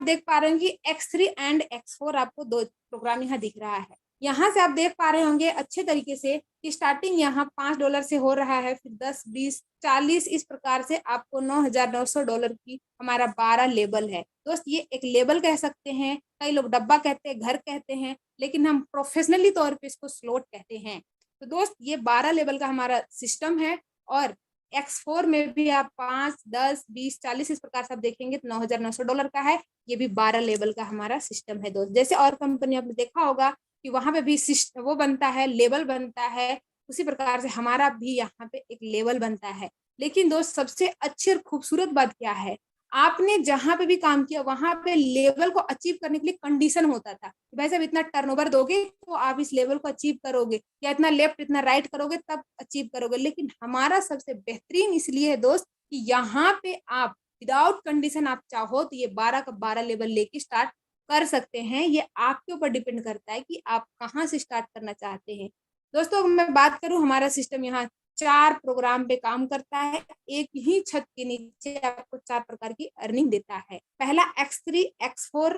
A: देख पा रहे हैं कि X3 एंड X4 आपको दो प्रोग्राम यहाँ दिख रहा है। यहाँ से आप देख पा रहे होंगे अच्छे तरीके से कि स्टार्टिंग यहाँ $5 से हो रहा है, फिर 10, 20, 40 इस प्रकार से आपको $9,900 की हमारा 12 लेबल है दोस्त। ये एक लेबल कह सकते हैं, कई लोग डब्बा कहते हैं, घर कहते हैं, लेकिन हम प्रोफेशनली तौर पे इसको स्लॉट कहते हैं। तो दोस्त ये 12 लेवल का हमारा सिस्टम है। और X4 में भी आप 5, 10, 20, 40 इस प्रकार से आप देखेंगे तो $9,900 का है। ये भी 12 लेवल का हमारा सिस्टम है दोस्त। जैसे और कंपनी आपने देखा होगा कि वहां पे भी सिस्टम वो बनता है, लेवल बनता है, उसी प्रकार से हमारा भी यहाँ पे एक लेवल बनता है। लेकिन दोस्त सबसे अच्छी और खूबसूरत बात क्या है, आपने जहां पे भी काम किया वहां पे लेवल को अचीव करने के लिए कंडीशन होता था कि भाई साहब इतना टर्नओवर दोगे तो आप इस लेवल को अचीव करोगे, या इतना लेफ्ट इतना राइट करोगे तब अचीव करोगे। लेकिन हमारा सबसे बेहतरीन इसलिए है दोस्त कि यहाँ पे आप विदाउट कंडीशन आप चाहो तो ये 12 का 12 लेवल लेके स्टार्ट कर सकते हैं। ये आपके ऊपर डिपेंड करता है कि आप कहाँ से स्टार्ट करना चाहते हैं। दोस्तों मैं बात करूं, हमारा सिस्टम यहाँ 4 प्रोग्राम पे काम करता है। एक ही छत के नीचे आपको 4 प्रकार की अर्निंग देता है। पहला X3 X4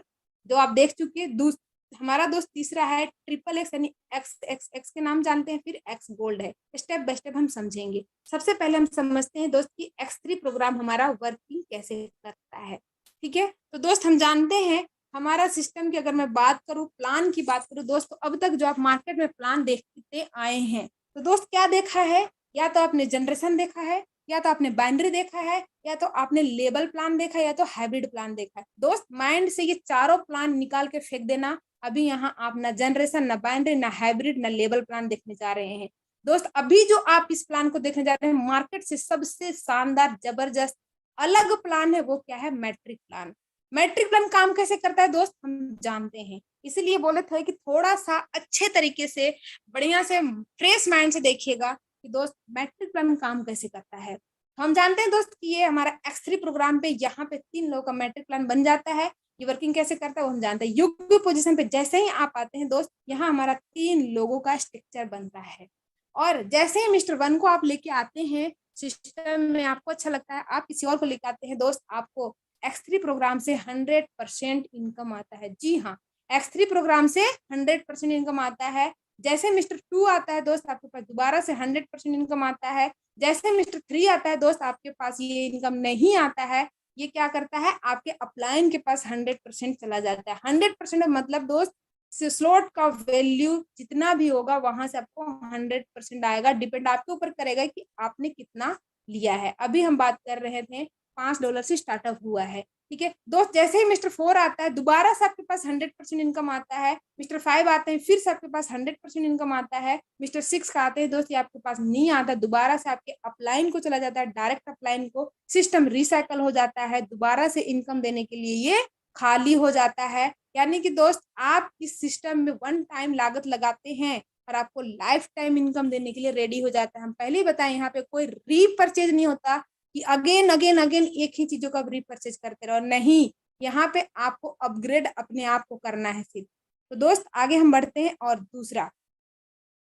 A: जो आप देख चुके हैं। हमारा दोस्त तीसरा है XXX यानी X के नाम जानते हैं, फिर X गोल्ड है। स्टेप बाय स्टेप हम समझेंगे। सबसे पहले हम समझते हैं दोस्त कि X3 प्रोग्राम हमारा वर्किंग कैसे करता है। ठीक है, तो दोस्त हम जानते हैं हमारा सिस्टम की अगर मैं बात करूं, प्लान की बात करूं दोस्त, तो अब तक जो आप मार्केट में प्लान देखते आए हैं, तो दोस्त क्या देखा है? या तो आपने जनरेशन देखा है, या तो आपने बाइनरी देखा है, या तो आपने लेबल प्लान देखा है, या तो हाइब्रिड प्लान देखा है। दोस्त माइंड से ये चारों प्लान निकाल के फेंक देना। अभी यहाँ आप ना जनरेशन, ना बाइनरी, ना हाइब्रिड, ना लेबल प्लान देखने जा रहे हैं दोस्त। अभी जो आप इस प्लान को देखने जा रहे हैं, मार्केट से सबसे शानदार जबरदस्त अलग प्लान है। वो क्या है? Matric plan. मैट्रिक प्लान काम कैसे करता है दोस्त, हम जानते हैं। इसीलिए बोले थे कि थोड़ा सा अच्छे तरीके से, बढ़िया से, फ्रेश माइंड से देखिएगा कि दोस्त मैट्रिक प्लान काम कैसे करता है। हम जानते हैं दोस्त कि ये हमारा X3 प्रोग्राम पे यहाँ पे 3 लोगों का मैट्रिक प्लान बन जाता है। ये वर्किंग कैसे करता है वो हम जानते हैं। युग पोजीशन पे जैसे ही आप आते हैं दोस्त, यहाँ हमारा 3 लोगों का स्ट्रक्चर बनता है। और जैसे ही मिस्टर 1 को आप लेके आते हैं सिस्टम में, आपको अच्छा लगता है, आप किसी और को लेके आते हैं दोस्त, आपको X3 प्रोग्राम से 100% इनकम आता है। जी हाँ, X3 प्रोग्राम से 100% इनकम आता है। जैसे मिस्टर 2 आता है दोस्त, आपके पास दोबारा से 100% इनकम आता है। जैसे मिस्टर 3 आता है दोस्त, आपके पास ये इनकम नहीं आता है। ये क्या करता है? आपके अपलाइन के पास 100% चला जाता है। 100% मतलब दोस्त स्लॉट का वैल्यू जितना भी होगा वहां से आपको 100% आएगा। डिपेंड आपके ऊपर करेगा कि आपने कितना लिया है। अभी हम बात कर रहे थे $5 से स्टार्टअप हुआ है, ठीक है दोस्त। जैसे ही मिस्टर 4 आता है दोबारा से आपके पास 100% इनकम आता है। मिस्टर 5 आते हैं फिर से आपके पास 100% इनकम आता है। मिस्टर 6 का आते हैं दोस्त, ये आपके पास नहीं आता, दोबारा से आपके अपलाइन को चला जाता है, डायरेक्ट अपलाइन को। सिस्टम रिसाइकल हो जाता है, दोबारा से इनकम देने के लिए ये खाली हो जाता है। यानी कि दोस्त आप इस सिस्टम में वन टाइम लागत लगाते हैं और आपको लाइफ टाइम इनकम देने के लिए रेडी हो जाता है। हम पहले ही बताएं, यहाँ पे कोई रीपरचेज नहीं होता कि अगेन अगेन अगेन एक ही चीजों का रीपरचेज करते रहो, नहीं। यहाँ पे आपको अपग्रेड अपने आप को करना है सिर्फ। तो दोस्त आगे हम बढ़ते हैं। और दूसरा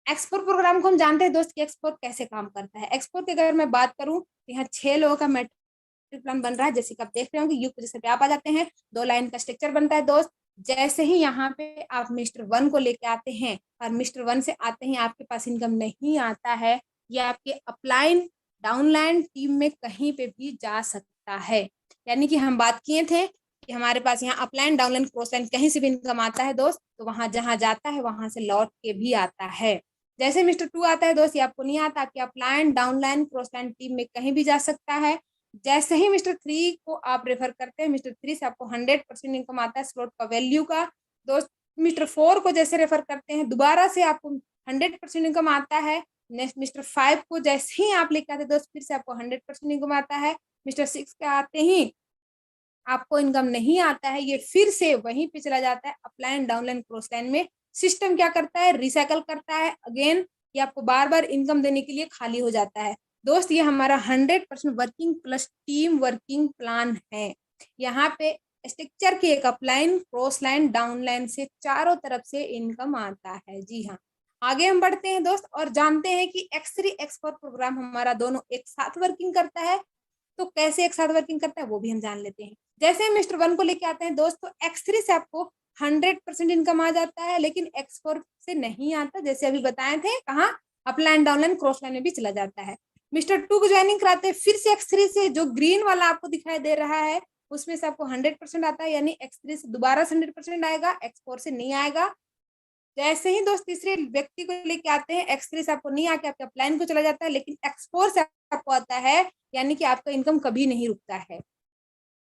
A: एक्सपोर्ट प्रोग्राम को हम जानते हैं दोस्त कि एक्सपोर्ट कैसे काम करता है। एक्सपोर्ट की अगर मैं बात करूं तो यहाँ 6 लोगों का मैट्रिक प्लान बन रहा है, जैसे कि आप देख रहे होंगे। यू पोजीशन पे आप आ जाते हैं, 2 लाइन का स्ट्रक्चर बनता है दोस्त। जैसे ही यहाँ पे आप मिस्टर 1 को लेके आते हैं और मिस्टर 1 से आते हैं आपके पास इनकम नहीं आता है, ये आपके अपलाइन डाउनलाइन टीम में कहीं पे भी जा सकता है। यानी कि हम बात किए थे कि हमारे पास यहाँ अपलाइन डाउनलाइन क्रॉसलाइन कहीं से भी इनकम आता है दोस्त, तो वहां जहां जाता है वहां से लौट के भी आता है। जैसे मिस्टर 2 आता है दोस्त, ये आपको नहीं आता, आपके अपलाइन डाउनलाइन क्रॉसलाइन टीम में कहीं भी जा सकता है। जैसे ही मिस्टर 3 को आप रेफर करते हैं, मिस्टर 3 से आपको 100% इनकम आता है स्लॉट का वैल्यू का दोस्त। मिस्टर 4 को जैसे रेफर करते हैं दोबारा से आपको 100% इनकम आता है। नेक्स्ट मिस्टर 5 को जैसे ही आप लेके आते हैं दोस्त, फिर से आपको 100% इनकम आता है। मिस्टर 6 के आते ही आपको इनकम नहीं आता है, ये फिर से वहीं पे चला जाता है अपलाइन डाउनलाइन क्रॉसलाइन में। सिस्टम क्या करता है, रिसाइकल करता है अगेन, ये आपको बार बार इनकम देने के लिए खाली हो जाता है दोस्त। ये हमारा 100% working plus team working plan है। यहाँ पे स्ट्रक्चर की एक अपलाइन क्रॉसलाइन डाउनलाइन से चारों तरफ से इनकम आता है। जी हाँ, आगे हम बढ़ते हैं दोस्त और जानते हैं कि X3 एक्सपोर्ट प्रोग्राम हमारा दोनों एक साथ वर्किंग करता है। तो कैसे एक साथ वर्किंग करता है वो भी हम जान लेते हैं। जैसे हम मिस्टर 1 को लेके आते हैं दोस्तों, X3 से आपको 100% इनकम आ जाता है, लेकिन X4 से नहीं आता। जैसे अभी बताए थे, कहाँ अपलाइन डाउनलाइन क्रॉसलाइन में भी चला जाता है। मिस्टर 2 को ज्वाइनिंग कराते हैं, फिर से X3 से जो ग्रीन वाला आपको दिखाई दे रहा है उसमें से आपको 100% आता है, यानी X3 से दोबारा से 100% आएगा, X4 से नहीं आएगा। जैसे ही दोस्त तीसरे व्यक्ति को लेके आते हैं, X3 से आपको नहीं आके आपके अपलाइन को चला जाता है, लेकिन X4 से आपको आता है, यानी कि आपका इनकम कभी नहीं रुकता है।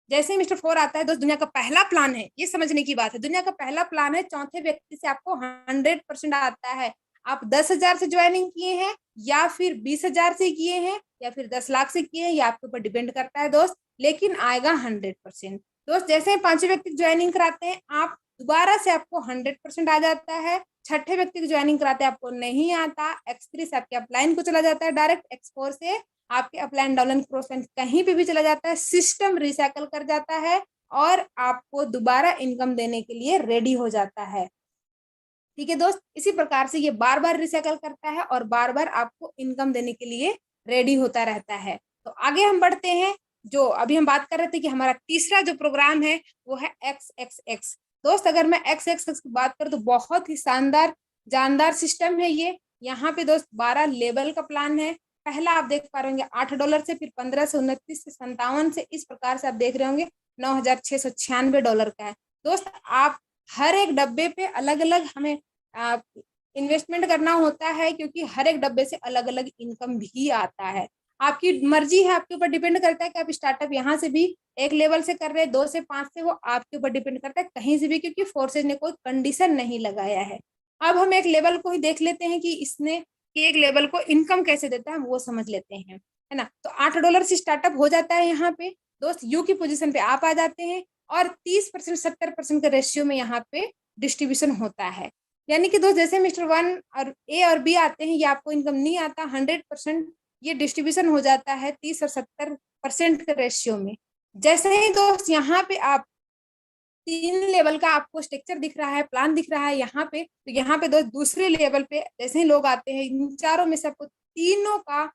A: जैसे ही मिस्टर 4 आता है दोस्त, दुनिया का पहला प्लान है, ये समझने की बात है, दुनिया का पहला प्लान है, चौथे व्यक्ति से आपको 100% आता है। आप 10,000 से ज्वाइनिंग किए हैं या फिर 20,000 से किए हैं या फिर 10 लाख से किए हैं, ये आपके ऊपर डिपेंड करता है दोस्त, लेकिन आएगा 100%। दोस्त जैसे ही पांचवें व्यक्ति ज्वाइनिंग कराते हैं आप, दोबारा से आपको 100% आ जाता है। छठे व्यक्ति की ज्वाइनिंग कराते हैं आपको नहीं आता, X3 से आपके अपलाइन को चला जाता है डायरेक्ट, X4 से आपके अपलाइन डाउनलाइन क्रॉसलाइन कहीं पे भी चला जाता है, सिस्टम रिसाइकल कर जाता है और आपको दोबारा इनकम देने के लिए रेडी हो जाता है। ठीक है दोस्त, इसी प्रकार से ये बार बार रिसाइकल करता है और बार बार आपको इनकम देने के लिए रेडी होता रहता है। तो आगे हम बढ़ते हैं। जो अभी हम बात कर रहे थे कि हमारा तीसरा जो प्रोग्राम है वो है XXX। दोस्त अगर मैं XXX की बात करूँ तो बहुत ही शानदार जानदार सिस्टम है ये। यहाँ पे दोस्त 12 लेवल का प्लान है। पहला आप देख पा रहे होंगे $8 से, फिर 15 से, 29 से, 57 से, इस प्रकार से आप देख रहे होंगे $9,696 का है। दोस्त आप हर एक डब्बे पे अलग अलग हमें इन्वेस्टमेंट करना होता है, क्योंकि हर एक डब्बे से अलग अलग इनकम भी आता है। आपकी मर्जी है, आपके ऊपर डिपेंड करता है कि आप स्टार्टअप यहाँ से भी एक लेवल से कर रहे हैं, 2 से 5 से, वो आपके ऊपर डिपेंड करता है कहीं से भी, क्योंकि फोर्सेज ने कोई कंडीशन नहीं लगाया है। अब हम एक लेवल को ही देख लेते हैं कि इसने कि एक लेवल को इनकम कैसे देता है, हम वो समझ लेते हैं, है ना। तो $8 से स्टार्टअप हो जाता है यहाँ पे दोस्त, यू की पोजीशन पे आप आ जाते हैं और 30% 70% के रेशियो में यहाँ पे डिस्ट्रीब्यूशन होता है। यानी कि दोस्त जैसे मिस्टर 1 और ए और बी आते हैं, ये आपको इनकम नहीं आता, 100% ये डिस्ट्रीब्यूशन हो जाता है 30 और 70% के रेशियो में। जैसे ही दोस्त यहाँ पे आप 3 लेवल का आपको स्ट्रक्चर दिख रहा है, प्लान दिख रहा है यहाँ पे, तो यहाँ पे दोस्त दूसरे लेवल पे जैसे ही लोग आते हैं, इन चारों में से आपको तीनों का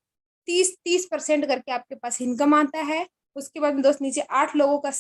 A: 30-30% करके आपके पास इनकम आता है। उसके बाद दोस्त नीचे 8 लोगों का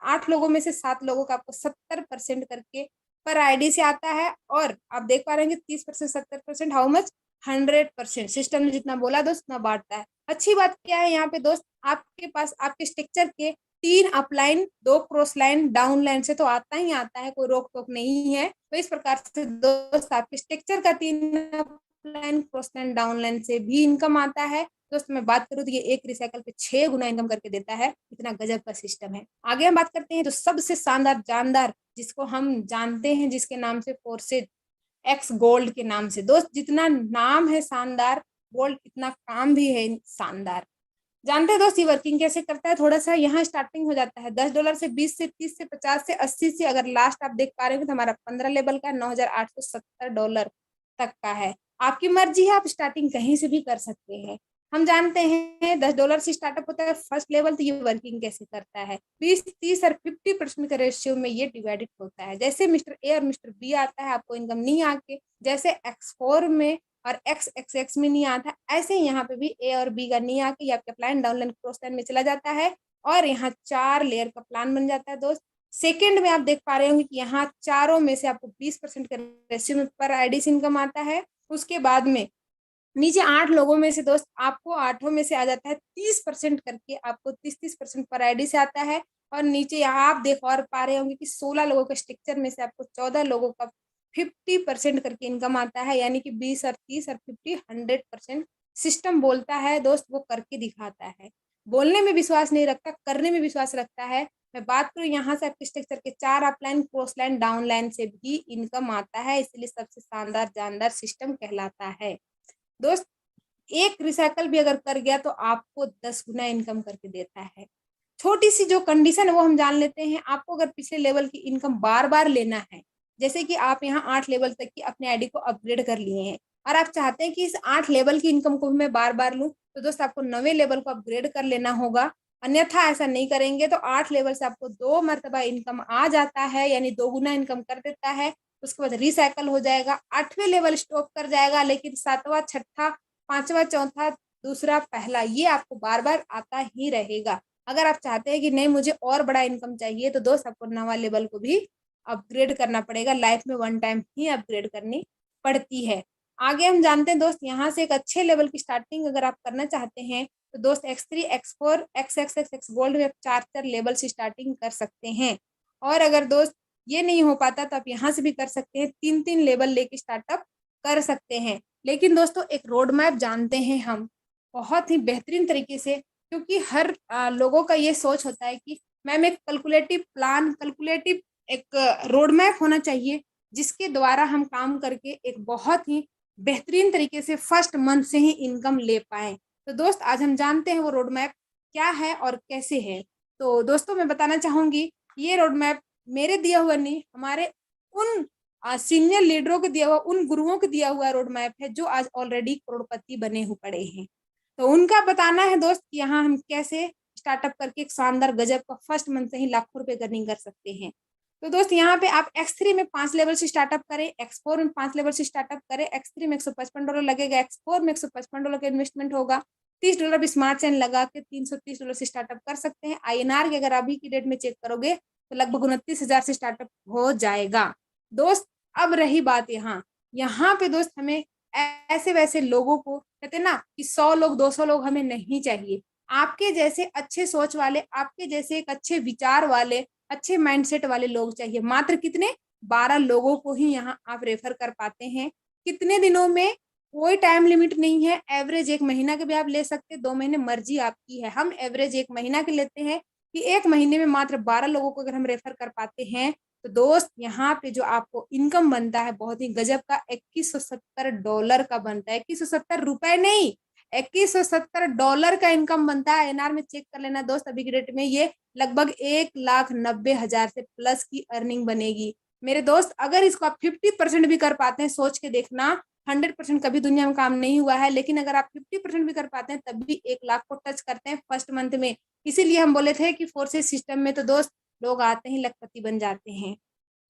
A: 8 लोगों में से 7 लोगों का आपको 70% करके पर आईडी से आता है। और आप देख पा रहे हैं 30% 70% हाउ मच 100%। सिस्टम ने जितना बोला दोस्त उतना बांटता है। अच्छी बात क्या है यहाँ पे दोस्त, आपके पास आपके स्ट्रक्चर के 3 upline, 2 cross line, down line से तो आता ही आता है, कोई रोक टोक नहीं है। तो इस प्रकार से दोस्त आपके स्ट्रक्चर का 3 upline, cross line, down line से भी इनकम आता है। दोस्त मैं बात करूँ तो ये एक रिसाइकल पे 6 गुना इनकम करके देता है। इतना गजब का सिस्टम है। आगे हम बात करते हैं तो सबसे शानदार जानदार, जिसको हम जानते हैं जिसके नाम से फोर्सेज एक्स गोल्ड के नाम से। दोस्त जितना नाम है शानदार गोल्ड, इतना काम भी है शानदार। जानते हैं दोस्त ये वर्किंग कैसे करता है? थोड़ा सा यहाँ स्टार्टिंग हो जाता है $10 से, 20 से, 30 से, 50 से, 80 से। अगर लास्ट आप देख पा रहे हो तो हमारा 15 लेवल का $9,870 तक का है। आपकी मर्जी है, आप स्टार्टिंग कहीं से भी कर सकते हैं। हम जानते हैं $10 से स्टार्टअप होता है फर्स्ट लेवल। तो ये वर्किंग कैसे करता है? 20, 30 और 50% के रेशियो में ये डिवाइडेड होता है। जैसे मिस्टर ए और मिस्टर बी आता है, आपको इनकम नहीं आके, जैसे X4 में और XXX में नहीं आता, ऐसे ही यहाँ पे भी ए और बी का नहीं आके ये आपके plan down line cross line में चला जाता है और यहाँ 4 लेयर का प्लान बन जाता है। दोस्त सेकंड में आप देख पा रहे होंगे कि यहाँ चारों में से आपको 20% के रेशियो में पर आईडी से इनकम आता है। उसके बाद में नीचे 8 लोगों में से दोस्त आपको 8 में से आ जाता है 30% करके, आपको 30% पर आईडी से आता है। और नीचे यहाँ आप देख और पा रहे होंगे कि 16 लोगों के स्ट्रक्चर में से आपको 14 लोगों का 50% करके इनकम आता है। यानी कि 20 और 30 और 50 100% सिस्टम बोलता है दोस्त, वो करके दिखाता है। बोलने में विश्वास नहीं रखता, करने में विश्वास रखता है। मैं बात करूँ यहाँ से आपके स्ट्रक्चर के 4 upline, cross line, down line से भी इनकम आता है, इसलिए सबसे शानदार जानदार सिस्टम कहलाता है। दोस्त एक रिसाइकल भी अगर कर गया तो आपको 10 गुना इनकम करके देता है। छोटी सी जो कंडीशन है वो हम जान लेते हैं। आपको अगर पिछले लेवल की इनकम बार बार लेना है, जैसे कि आप यहाँ 8 लेवल तक की अपने आईडी को अपग्रेड कर लिए हैं और आप चाहते हैं कि इस 8 लेवल की इनकम को भी मैं बार बार लूँ, तो दोस्त आपको 9वें लेवल को अपग्रेड कर लेना होगा। अन्यथा ऐसा नहीं करेंगे तो 8 लेवल से आपको 2 मरतबा इनकम आ जाता है, यानी 2 गुना इनकम कर देता है। उसके बाद रिसाइकल हो जाएगा, 8वें लेवल स्टॉप कर जाएगा, लेकिन 7वां, 6ठा, 5वां, चौथा, दूसरा, पहला, ये आपको बार बार आता ही रहेगा। अगर आप चाहते हैं कि नहीं मुझे और बड़ा इनकम चाहिए, तो दोस्त आपको 9वां लेवल को भी अपग्रेड करना पड़ेगा। लाइफ में 1 टाइम ही अपग्रेड करनी पड़ती है। आगे हम जानते हैं दोस्त, यहाँ से एक अच्छे लेवल की स्टार्टिंग अगर आप करना चाहते हैं तो दोस्त X3, X4, XXX गोल्ड में 4 लेवल से स्टार्टिंग कर सकते हैं। और अगर दोस्त ये नहीं हो पाता तो आप यहाँ से भी कर सकते हैं, 3-3 लेवल लेके स्टार्टअप कर सकते हैं। लेकिन दोस्तों एक रोड मैप जानते हैं हम बहुत ही बेहतरीन तरीके से, क्योंकि हर लोगों का ये सोच होता है कि मैम एक कैलकुलेटिव प्लान, कैलकुलेटिव एक रोड मैप होना चाहिए जिसके द्वारा हम काम करके एक बहुत ही बेहतरीन तरीके से फर्स्ट मंथ से ही इनकम ले पाए। तो दोस्त आज हम जानते हैं वो रोड मैप क्या है और कैसे है। तो दोस्तों मैं बताना चाहूंगी ये रोड मैप मेरे दिया हुआ नहीं, हमारे उन सीनियर लीडरों को दिया हुआ, उन गुरुओं को दिया हुआ रोड मैप है जो आज ऑलरेडी करोड़पति बने हुए पड़े हैं। तो उनका बताना है दोस्त कि यहाँ हम कैसे स्टार्टअप करके एक शानदार गजब का फर्स्ट मंथ से ही लाखों रुपए अर्निंग कर सकते हैं। तो दोस्त यहाँ पे आप X3 में 5 लेवल से स्टार्टअप करें, X4 में 5 लेवल से स्टार्टअप करें। X3 में $155 लगेगा, X4 में $155 का इन्वेस्टमेंट होगा। $30 भी स्मार्ट चेन लगा के $330 से स्टार्टअप कर सकते हैं। INR के अगर अभी की डेट में चेक करोगे तो लगभग 29,000 से स्टार्टअप हो जाएगा। दोस्त अब रही बात यहाँ पे दोस्त हमें ऐसे वैसे लोगों को, कहते हैं ना कि 100 लोग 200 लोग हमें नहीं चाहिए। आपके जैसे अच्छे सोच वाले, आपके जैसे एक अच्छे विचार वाले, अच्छे माइंडसेट वाले लोग चाहिए। मात्र कितने? 12 लोगों को ही यहाँ आप रेफर कर पाते हैं। कितने दिनों में? कोई टाइम लिमिट नहीं है। एवरेज 1 महीना के भी आप ले सकते, 2 महीने, मर्जी आपकी है। हम एवरेज 1 महीना के लेते हैं कि 1 महीने में मात्र 12 लोगों को अगर हम रेफर कर पाते हैं तो दोस्त यहाँ पे जो आपको इनकम बनता है बहुत ही गजब का $2170 का बनता है। 2170 रुपए नहीं, $2170 का इनकम बनता है। INR में चेक कर लेना दोस्त, अभी की डेट में ये लगभग 1,90,000 से प्लस की अर्निंग बनेगी। मेरे दोस्त अगर इसको आप 50% भी कर पाते हैं, सोच के देखना, 100% कभी दुनिया में काम नहीं हुआ है, लेकिन अगर आप 50% भी कर पाते हैं तब भी 1 लाख को टच करते हैं फर्स्ट मंथ में। इसीलिए हम बोले थे कि फोर्सेस सिस्टम में तो दोस्त लोग आते ही लखपति बन जाते हैं।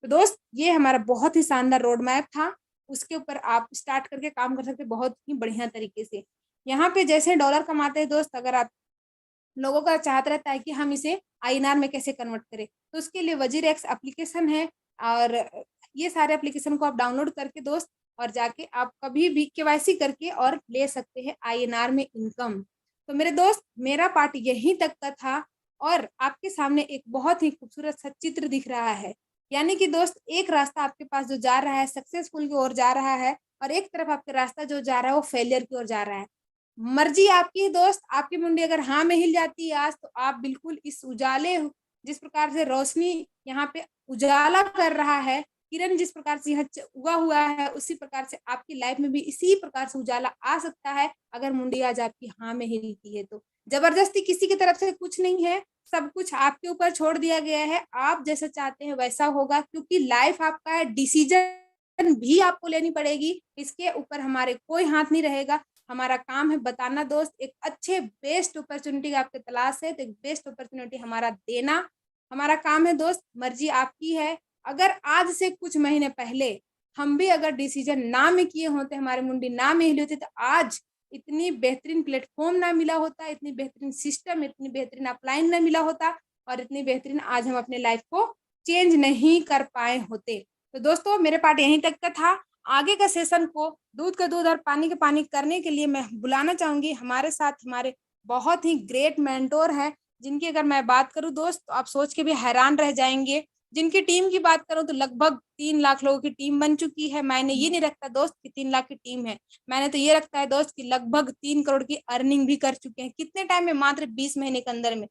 A: तो दोस्त ये हमारा बहुत ही शानदार रोड मैप था, उसके ऊपर आप स्टार्ट करके काम कर सकते बहुत ही बढ़िया तरीके से। यहाँ पे जैसे डॉलर कमाते हैं दोस्त, अगर आप लोगों का चाहता रहता है कि हम इसे INR में कैसे कन्वर्ट करें, तो उसके लिए वजीर एक्स एप्लीकेशन है और ये सारे एप्लीकेशन को आप डाउनलोड करके दोस्त और जाके आप कभी भी KYC करके और ले सकते हैं INR में इनकम। तो मेरे दोस्त मेरा पार्ट यहीं तक का था और आपके सामने एक बहुत ही खूबसूरत सा चित्र दिख रहा है। यानी कि दोस्त, एक रास्ता आपके पास जो जा रहा है सक्सेसफुल की ओर जा रहा है, और एक तरफ आपका रास्ता जो जा रहा है वो फेलियर की ओर जा रहा है। मर्जी आपकी है दोस्त, आपकी मुंडी अगर हाँ में हिल जाती है आज, तो आप बिल्कुल इस उजाले, जिस प्रकार से रोशनी यहाँ पे उजाला कर रहा है, किरण जिस प्रकार से यहाँ उगा हुआ है, उसी प्रकार से आपकी लाइफ में भी इसी प्रकार से उजाला आ सकता है, अगर मुंडी आज आपकी हाँ में हिलती है तो। जबरदस्ती किसी की तरफ से कुछ नहीं है, सब कुछ आपके ऊपर छोड़ दिया गया है। आप जैसा चाहते हैं वैसा होगा, क्योंकि लाइफ आपका है, डिसीजन भी आपको लेनी पड़ेगी, इसके ऊपर हमारे कोई हाथ नहीं रहेगा। हमारा काम है बताना दोस्त, एक अच्छे बेस्ट अपॉर्चुनिटी का आपके तलाश है तो एक बेस्ट अपॉर्चुनिटी हमारा देना हमारा काम है दोस्त। मर्जी आपकी है। अगर आज से कुछ महीने पहले हम भी अगर डिसीजन ना में किए होते, हमारे मुंडी ना में हिली होती, तो आज इतनी बेहतरीन प्लेटफॉर्म ना मिला होता, इतनी बेहतरीन सिस्टम, इतनी बेहतरीन अपलाइन ना मिला होता, और इतनी बेहतरीन आज हम अपने लाइफ को चेंज नहीं कर पाए होते। तो दोस्तों, मेरे पार्ट यहीं तक का था। आगे का सेशन को दूध का दूध और पानी का पानी करने के लिए मैं बुलाना चाहूंगी हमारे साथ हमारे बहुत ही ग्रेट मेंटोर हैं, जिनकी अगर मैं बात करूं दोस्त, तो आप सोच के भी हैरान रह जाएंगे। जिनकी टीम की बात करूं तो लगभग 3 लाख लोगों की टीम बन चुकी है। मैंने ये नहीं रखता दोस्त कि 3 लाख की टीम है, मैंने तो ये रखता है दोस्त कि लगभग 3 करोड़ की अर्निंग भी कर चुके हैं। कितने टाइम में? मात्र 20 महीने के अंदर में।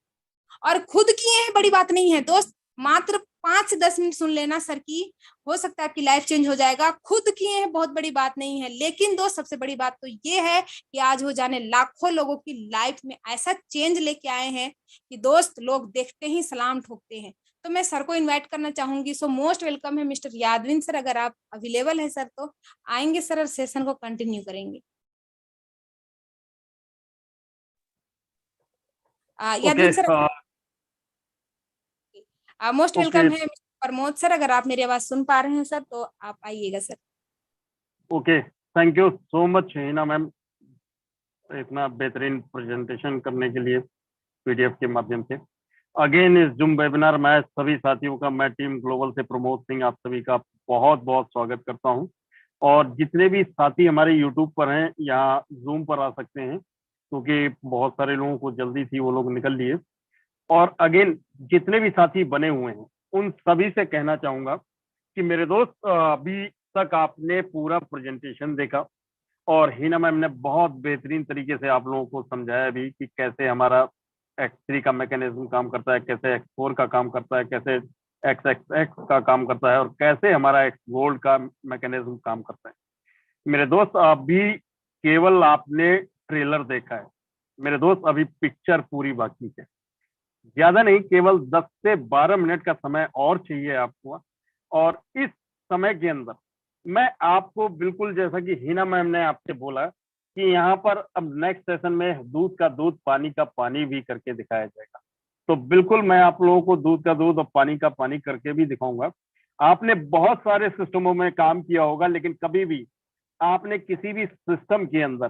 A: और खुद किए हैं, बड़ी बात नहीं है दोस्त। मात्र 5 से 10 मिनट सुन लेना सर की, हो सकता है आपकी लाइफ चेंज हो जाएगा। खुद किए हैं, बहुत बड़ी बात नहीं है। लेकिन दोस्त, सबसे बड़ी बात तो ये है कि आज वो जाने लाखों लोगों की लाइफ में ऐसा चेंज लेके आए हैं कि दोस्त, लोग देखते ही सलाम ठोकते हैं। तो मैं सर को इनवाइट करना चाहूंगी। सो मोस्ट वेलकम है मिस्टर यादविन सर। अगर आप अवेलेबल है सर तो आएंगे सर और सेशन को कंटिन्यू करेंगे।
B: ओके।
A: यादविन सर, मोस्ट
B: ओके।
A: वेलकम है मिस्टर प्रमोद सर। अगर आप मेरी आवाज सुन पा रहे हैं सर तो आप आइएगा sir.
B: Okay, thank you so much Hina ma'am, इतना बेहतरीन प्रेजेंटेशन करने के लिए पीडीएफ के माध्यम से। अगेन इस जूम वेबिनार में सभी साथियों का, मैं टीम ग्लोबल से प्रमोद सिंह, आप सभी का बहुत बहुत स्वागत करता हूं। और जितने भी साथी हमारे यूट्यूब पर हैं या जूम पर आ सकते हैं, क्योंकि बहुत सारे लोगों को जल्दी थी, वो लोग निकल लिए। और अगेन जितने भी साथी बने हुए हैं उन सभी से कहना चाहूंगा कि मेरे दोस्त, अभी तक आपने पूरा प्रेजेंटेशन देखा और हिना मैम ने बहुत बेहतरीन तरीके से आप लोगों को समझाया भी कि कैसे हमारा X3 का मैकेनिज्म काम करता है, कैसे X4 का काम करता है, कैसे XXX का काम करता है, और कैसे हमारा X गोल्ड का मैकेनिज्म काम करता है। मेरे दोस्त, अभी केवल आपने ट्रेलर देखा है मेरे दोस्त, अभी पिक्चर पूरी बाकी है। ज्यादा नहीं, केवल 10 से 12 मिनट का समय और चाहिए आपको। और इस समय के अंदर मैं आपको बिल्कुल, जैसा कि हिना मैम ने आपसे बोला कि यहाँ पर अब नेक्स्ट सेशन में दूध का दूध पानी का पानी भी करके दिखाया जाएगा, तो बिल्कुल मैं आप लोगों को दूध का दूध और पानी का पानी करके भी दिखाऊंगा। आपने बहुत सारे सिस्टमों में काम किया होगा, लेकिन कभी भी आपने किसी भी सिस्टम के अंदर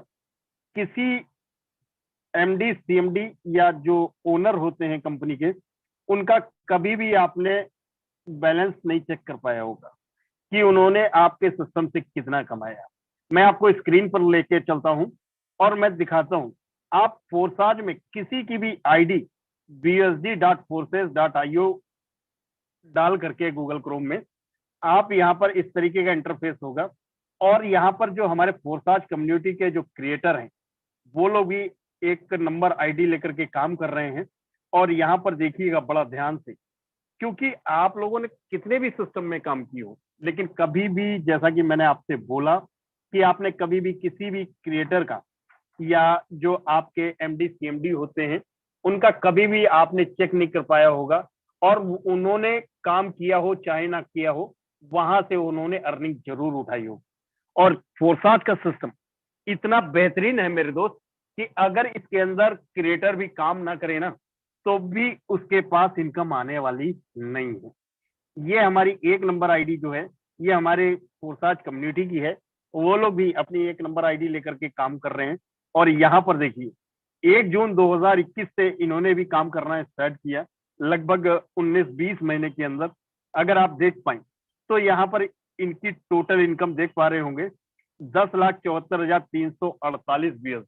B: किसी एमडी सीएमडी या जो ओनर होते हैं कंपनी के, उनका कभी भी आपने बैलेंस नहीं चेक कर पाया होगा कि उन्होंने आपके सिस्टम से कितना कमाया। मैं आपको स्क्रीन पर लेके चलता हूं और मैं दिखाता हूं। आप फोर्साज में किसी की भी आईडी bsd.forces.io डाल करके गूगल क्रोम में, आप यहाँ पर इस तरीके का इंटरफेस होगा। और यहाँ पर जो हमारे फोर्साज कम्युनिटी के जो क्रिएटर हैं, वो लोग भी एक नंबर आईडी लेकर के काम कर रहे हैं। और यहाँ पर देखिएगा बड़ा ध्यान से, क्योंकि आप लोगों ने कितने भी सिस्टम में काम किए हो, लेकिन कभी भी, जैसा कि मैंने आपसे बोला, कि आपने कभी भी किसी भी क्रिएटर का या जो आपके एमडी सीएमडी होते हैं उनका कभी भी आपने चेक नहीं कर पाया होगा। और उन्होंने काम किया हो चाहे ना किया हो, वहां से उन्होंने अर्निंग जरूर उठाई हो। और फोर्साज का सिस्टम इतना बेहतरीन है मेरे दोस्त कि अगर इसके अंदर क्रिएटर भी काम ना करे ना, तो भी उसके पास इनकम आने वाली नहीं है। ये हमारी 1 नंबर आईडी जो है, ये हमारे फोर्साज कम्युनिटी की है। वो लोग भी अपनी 1 नंबर आईडी लेकर के काम कर रहे हैं। और यहाँ पर देखिए, 1 जून 2021 से इन्होंने भी काम करना स्टार्ट किया, लगभग 19-20 महीने के अंदर। अगर आप देख पाए तो यहाँ पर इनकी टोटल इनकम देख पा रहे होंगे, 10,74,348 BSD।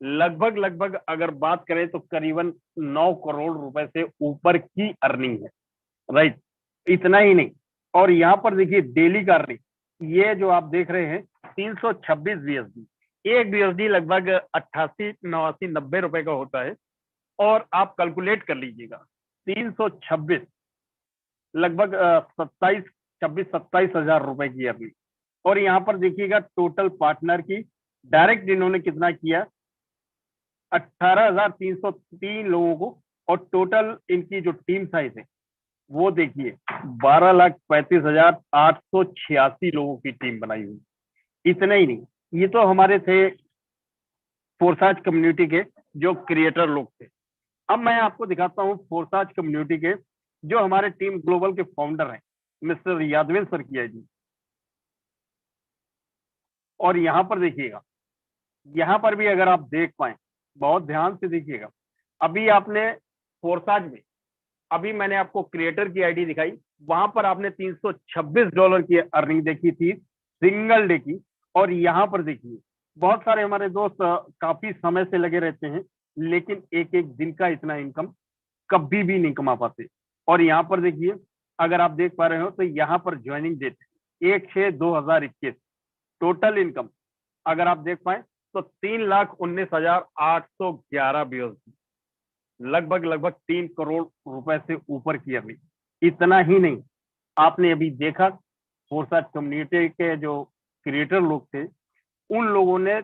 B: लगभग लगभग अगर बात करें तो करीबन 9 करोड़ रुपए से ऊपर की अर्निंग है, राइट। इतना ही नहीं, और यहाँ पर देखिए डेली का अर्निंग, ये जो आप देख रहे हैं 326 बीएसडी, एक बीएसडी लगभग 88 89 90 रुपए का होता है। और आप कैलकुलेट कर लीजिएगा 326 लगभग 27 रुपए की अर्निंग। और यहाँ पर देखिएगा टोटल पार्टनर की डायरेक्ट इन्होंने कितना किया, 18,303 लोगों को। और टोटल इनकी जो टीम साइज है वो देखिए 12,35,886 लोगों की टीम बनाई हुई। इतना ही नहीं, ये तो हमारे थे फोर्साज कम्युनिटी के जो क्रिएटर लोग थे। अब मैं आपको दिखाता हूँ फोर्साज कम्युनिटी के जो हमारे टीम ग्लोबल के फाउंडर हैं, मिस्टर यादवेंद्र सर की आईडी। और यहाँ पर देखिएगा, यहाँ पर भी अगर आप देख पाए, बहुत ध्यान से देखिएगा। अभी आपने फोर्साज में, अभी मैंने आपको क्रिएटर की आईडी दिखाई, वहां पर आपने $326 की अर्निंग देखी थी सिंगल डे की। और यहाँ पर देखिए बहुत सारे हमारे दोस्त काफी समय से लगे रहते हैं, लेकिन एक एक दिन का इतना इनकम कभी भी नहीं कमा पाते। और यहाँ पर देखिए, अगर आप देख पा रहे हो तो यहाँ पर ज्वाइनिंग डेट 1/6/2021, टोटल इनकम अगर आप देख पाए तो 3,19,811 बीएसडी, लगभग लगभग 3 करोड़ रुपए से ऊपर की अर्निंग। इतना ही नहीं, आपने अभी देखा फोर्साज कम्युनिटी के जो क्रिएटर लोग थे, उन लोगों ने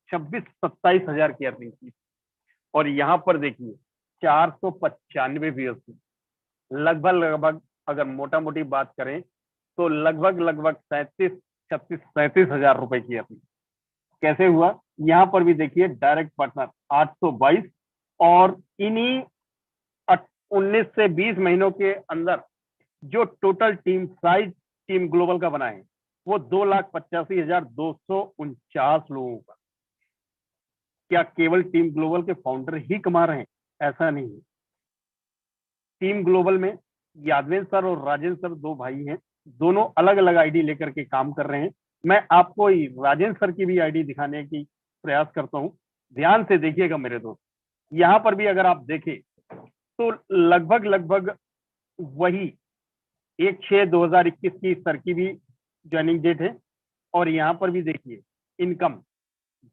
B: 26-27 हजार की अर्निंग की। और यहाँ पर देखिए 495 बीएसडी, लगभग लगभग अगर मोटा मोटी बात करें तो लगभग लगभग 37 हजार रुपए की अर्निंग। कैसे हुआ, यहाँ पर भी देखिए डायरेक्ट पार्टनर 822, और इन्हीं 19 से 20 महीनों के अंदर जो total team size team global का बना है वो 2,85,249 लोगों का। क्या केवल टीम ग्लोबल के फाउंडर ही कमा रहे हैं? ऐसा नहीं है। टीम ग्लोबल में यादवेंद्र सर और राजेंद्र सर दो भाई हैं, दोनों अलग अलग आईडी लेकर के काम कर रहे हैं। मैं आपको राजेंद्र सर की भी आईडी दिखाने की प्रयास करता हूं, ध्यान से देखिएगा मेरे दोस्त। यहाँ पर भी अगर आप देखें तो लगभग लगभग वही 1/6/2021 की सर की भी ज्वाइनिंग डेट है। और यहाँ पर भी देखिए इनकम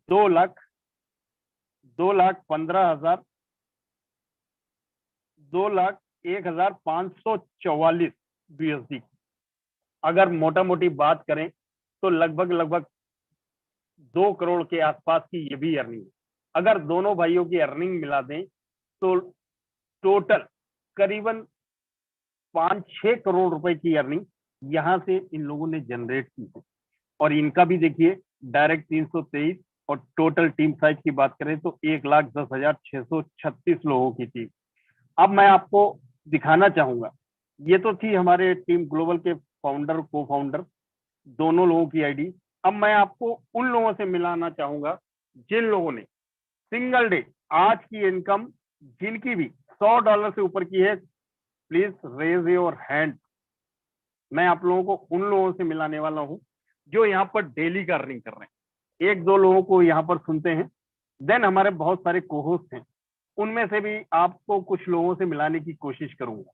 B: 2,15,000 2,01,544 बीएसडी। अगर मोटा मोटी बात करें तो लगभग लगभग 2 करोड़ के आसपास की ये भी अर्निंग है। अगर दोनों भाइयों की अर्निंग मिला दें तो टोटल करीबन 5-6 करोड़ रुपए की अर्निंग यहां से इन लोगों ने जनरेट की है। और इनका भी देखिए डायरेक्ट 323, और टोटल टीम साइज की बात करें तो 1,10,636 लोगों की टीम। अब मैं आपको दिखाना चाहूंगा, ये तो थी हमारे टीम ग्लोबल के फाउंडर को फाउंडर दोनों लोगों की आईडी। अब मैं आपको उन लोगों से मिलाना चाहूंगा जिन लोगों ने सिंगल डे आज की इनकम जिनकी भी $100 से ऊपर की है। Please raise your hand. मैं आप लोगों को उन लोगों से मिलाने वाला हूं जो यहाँ पर डेली का अर्निंग कर रहे हैं। एक दो लोगों को यहाँ पर सुनते हैं, देन हमारे बहुत सारे कोहोस्ट हैं, उनमें से भी आपको कुछ लोगों से मिलाने की कोशिश करूंगा।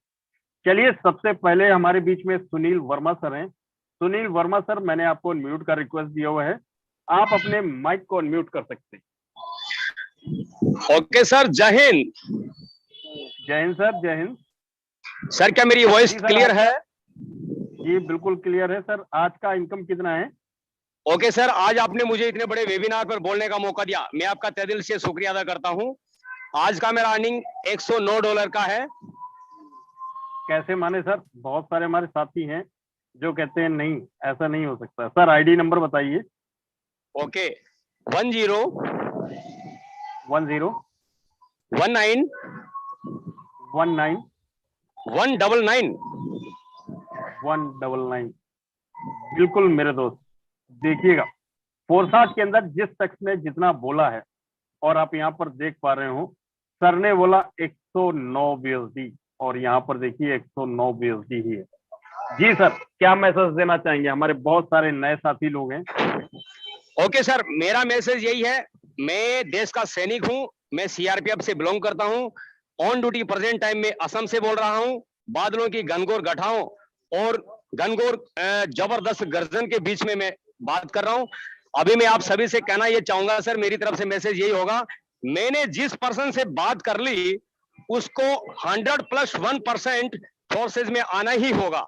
B: चलिए, सबसे पहले हमारे बीच में सुनील वर्मा सर हैं। सुनील वर्मा सर, मैंने आपको अनम्यूट का रिक्वेस्ट दिया हुआ है, आप अपने माइक को अनम्यूट कर सकते हैं।
C: ओके सर, जय हिंद।
B: जय हिंद सर, जय हिंद
C: सर। क्या मेरी वॉइस क्लियर है?
B: जी बिल्कुल क्लियर है सर। आज का इनकम कितना है?
C: ओके सर, आज आपने मुझे इतने बड़े वेबिनार पर बोलने का मौका दिया, मैं आपका तहे दिल से शुक्रिया अदा करता हूं। आज का मेरा अर्निंग $109 का है।
B: कैसे माने सर? बहुत सारे हमारे साथी हैं जो कहते हैं नहीं, ऐसा नहीं हो सकता। सर आईडी नंबर बताइए।
C: ओके, 10
B: 10
C: 19
B: 19
C: 199
B: 199। बिल्कुल मेरे दोस्त, देखिएगा फोर्साज के अंदर जिस शख्स ने जितना बोला है, और आप यहाँ पर देख पा रहे हो सर ने बोला 109 बीएसडी, और यहाँ पर देखिए 109 बीएसडी ही है। जी सर, क्या मैसेज देना चाहेंगे? हमारे बहुत सारे नए साथी लोग हैं।
C: ओके सर, मेरा मैसेज यही है, मैं देश का सैनिक हूं, मैं सीआरपीएफ से बिलोंग करता हूं। ऑन ड्यूटी प्रेजेंट टाइम में असम से बोल रहा हूं। बादलों की घनघोर घटाओं और घनघोर जबरदस्त गर्जन के बीच में मैं बात कर रहा हूं। अभी मैं आप सभी से कहना ये चाहूंगा सर, मेरी तरफ से मैसेज यही होगा, मैंने जिस पर्सन से बात कर ली उसको 100+1% फोर्सेज में आना ही होगा,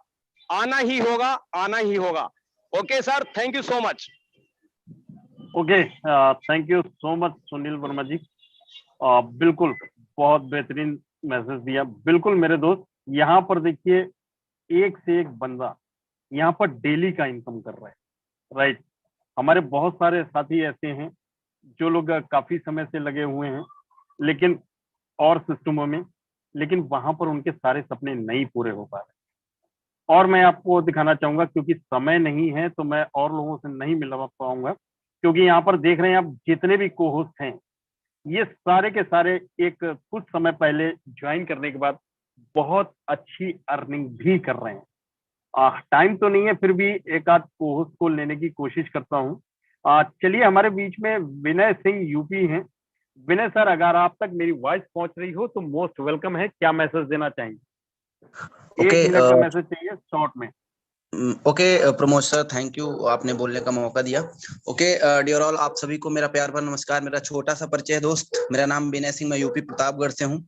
C: आना ही होगा, आना ही होगा। Okay sir, thank you so much.
B: Okay, thank you so much Sunil Verma ji. बिल्कुल बहुत बेहतरीन मैसेज दिया। बिल्कुल मेरे दोस्त, यहाँ पर देखिए एक से एक बंदा यहाँ पर डेली का इनकम कर रहा है, राइट। हमारे बहुत सारे साथी ऐसे हैं जो लोग काफी समय से लगे हुए हैं लेकिन और सिस्टमों में, लेकिन वहां पर उनके सारे सपने नहीं पूरे हो पा रहे। और मैं आपको दिखाना चाहूंगा, क्योंकि समय नहीं है तो मैं और लोगों से नहीं मिलवा पाऊंगा, क्योंकि यहाँ पर देख रहे हैं आप जितने भी को होस्ट हैं ये सारे के सारे एक कुछ समय पहले ज्वाइन करने के बाद बहुत अच्छी अर्निंग भी कर रहे हैं। टाइम तो नहीं है, फिर भी एक आध को होस्ट को लेने की कोशिश करता हूँ। चलिए, हमारे बीच में विनय सिंह यूपी हैं। विनय सर, अगर आप तक मेरी वॉइस पहुंच रही हो तो मोस्ट वेलकम है। क्या मैसेज देना चाहेंगे?
D: ओके
B: 1 मिनट का मैसेज चाहिए शॉर्ट में।
D: Okay Pramod sir, thank you, आपने बोलने का मौका दिया। ओके डियर ऑल, आप सभी को मेरा प्यार भरा नमस्कार। मेरा छोटा सा परिचय है दोस्त, मेरा नाम विनय सिंह, मैं यूपी प्रतापगढ़ से हूं।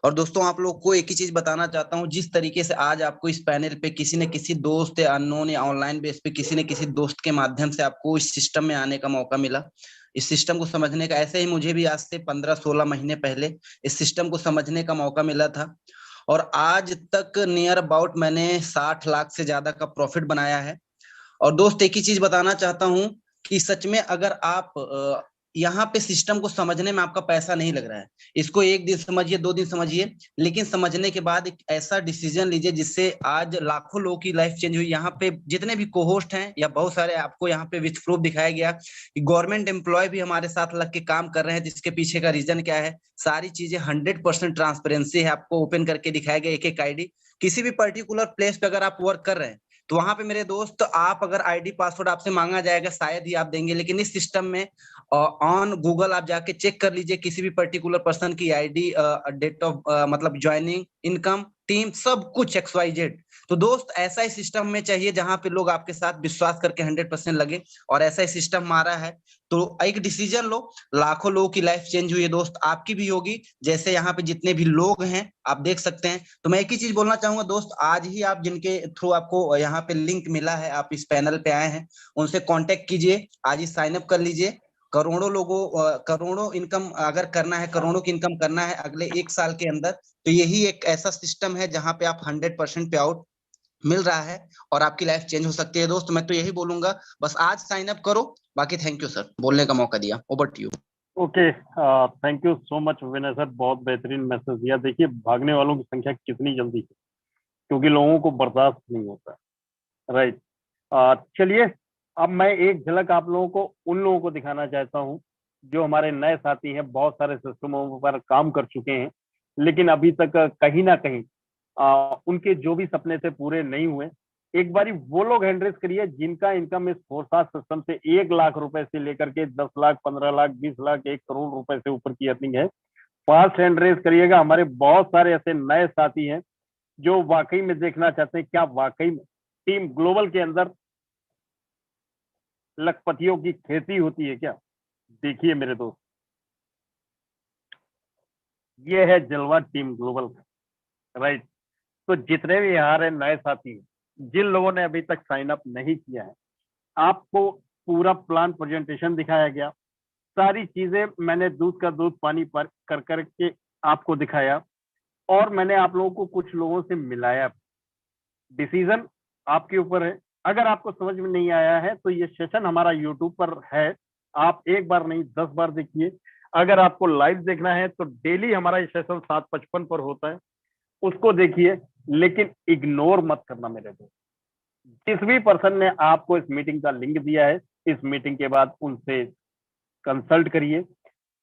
D: और दोस्तों आप लोग को एक ही चीज बताना चाहता हूं, जिस तरीके से आज आपको इस पैनल पे किसी न किसी दोस्त या अननोन या ऑनलाइन बेस पे किसी न किसी दोस्त के माध्यम से आपको इस सिस्टम में आने का मौका मिला, इस सिस्टम को समझने का, ऐसे ही मुझे भी आज से 15-16 महीने पहले इस सिस्टम को समझने का मौका मिला था। और आज तक नियर अबाउट मैंने 60 लाख से ज्यादा का प्रॉफिट बनाया है। और दोस्त एक ही चीज बताना चाहता हूं कि सच में अगर आप यहाँ पे सिस्टम को समझने में आपका पैसा नहीं लग रहा है, इसको 1 दिन समझिए, 2 दिन समझिए, लेकिन समझने के बाद एक ऐसा डिसीजन लीजिए जिससे आज लाखों लोगों की लाइफ चेंज हुई। यहाँ पे जितने भी कोहोस्ट हैं या बहुत सारे आपको यहाँ पे विथ प्रूफ दिखाया गया कि गवर्नमेंट एम्प्लॉय भी हमारे साथ लग के काम कर रहे हैं, जिसके पीछे का रीजन क्या है, सारी चीजें 100% ट्रांसपेरेंसी है, आपको ओपन करके दिखाया गया एक एक आईडी। किसी भी पर्टिकुलर प्लेस पे अगर आप वर्क कर रहे हैं तो वहां पे मेरे दोस्त आप अगर आईडी पासवर्ड आपसे मांगा जाएगा शायद ही आप देंगे, लेकिन इस सिस्टम में ऑन गूगल आप जाके चेक कर लीजिए किसी भी पर्टिकुलर पर्सन की आईडी, डेट ऑफ मतलब ज्वाइनिंग, इनकम, टीम, सब कुछ XYZ। तो दोस्त ऐसा ही सिस्टम में चाहिए जहां पे लोग आपके साथ विश्वास करके 100% लगे, और ऐसा ही सिस्टम मारा है तो एक डिसीजन लो, लाखों लोगों की लाइफ चेंज हुई है दोस्त, आपकी भी होगी। जैसे यहाँ पे जितने भी लोग हैं आप देख सकते हैं। तो मैं एक ही चीज बोलना चाहूंगा दोस्त, आज ही आप जिनके थ्रू आपको यहाँ पे लिंक मिला है, आप इस पैनल पे आए हैं, उनसे कांटेक्ट कीजिए, आज ही साइन अप कर लीजिए। करोड़ों लोगों करोड़ों इनकम अगर करना है, करोड़ों की इनकम करना है अगले 1 साल के अंदर, तो यही एक ऐसा सिस्टम है जहां पे आप 100% पे आउट मिल रहा है और आपकी लाइफ चेंज हो सकती है दोस्त। मैं तो यही बोलूंगा, बस आज साइन अप करो। बाकी थैंक यू सर, बोलने का मौका दिया। Over to you.
B: Okay, thank you so much Vinay sir, बहुत बेहतरीन मैसेज दिया। देखिए भागने वालों की संख्या कितनी जल्दी है, क्योंकि लोगों को बर्दाश्त नहीं होता, राइट। चलिए, अब मैं एक झलक आप लोगों को, उन लोगों को दिखाना चाहता हूं जो हमारे नए साथी हैं, बहुत सारे सिस्टमों पर काम कर चुके हैं लेकिन अभी तक कहीं ना कहीं उनके जो भी सपने थे पूरे नहीं हुए। एक बारी वो लोग हैंड रेस करिए जिनका इनकम इस फोरसास सिस्टम से 1 लाख रुपए से लेकर के 10 लाख, 15 लाख, 20 लाख, 1 करोड़ रुपए से ऊपर की अर्निंग है। फास्ट हैंड रेस करिएगा। हमारे बहुत सारे ऐसे नए साथी हैं जो वाकई में देखना चाहते हैं क्या वाकई में टीम ग्लोबल के अंदर लखपतियों की खेती होती है क्या। देखिए मेरे दोस्त, ये है जलवा टीम ग्लोबल का, राइट। तो जितने भी यहाँ रहे नए साथी, जिन लोगों ने अभी तक साइन अप नहीं किया है, आपको पूरा प्लान प्रेजेंटेशन दिखाया गया, सारी चीजें मैंने दूध का दूध पानी पर कर करके आपको दिखाया, और मैंने आप लोगों को कुछ लोगों से मिलाया। डिसीजन आपके ऊपर है। अगर आपको समझ में नहीं आया है तो ये सेशन हमारा यूट्यूब पर है, आप एक बार नहीं 10 बार देखिए। अगर आपको लाइव देखना है तो डेली हमारा ये सेशन 7:55 पर होता है, उसको देखिए, लेकिन इग्नोर मत करना मेरे दोस्त। जिस भी पर्सन ने आपको इस मीटिंग का लिंक दिया है, इस मीटिंग के बाद उनसे कंसल्ट करिए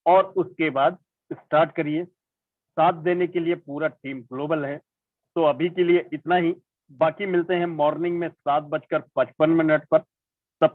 B: और उसके बाद स्टार्ट करिए। साथ देने के लिए पूरा टीम ग्लोबल है। तो अभी के लिए इतना ही, बाकी मिलते हैं मॉर्निंग में 7:55 पर।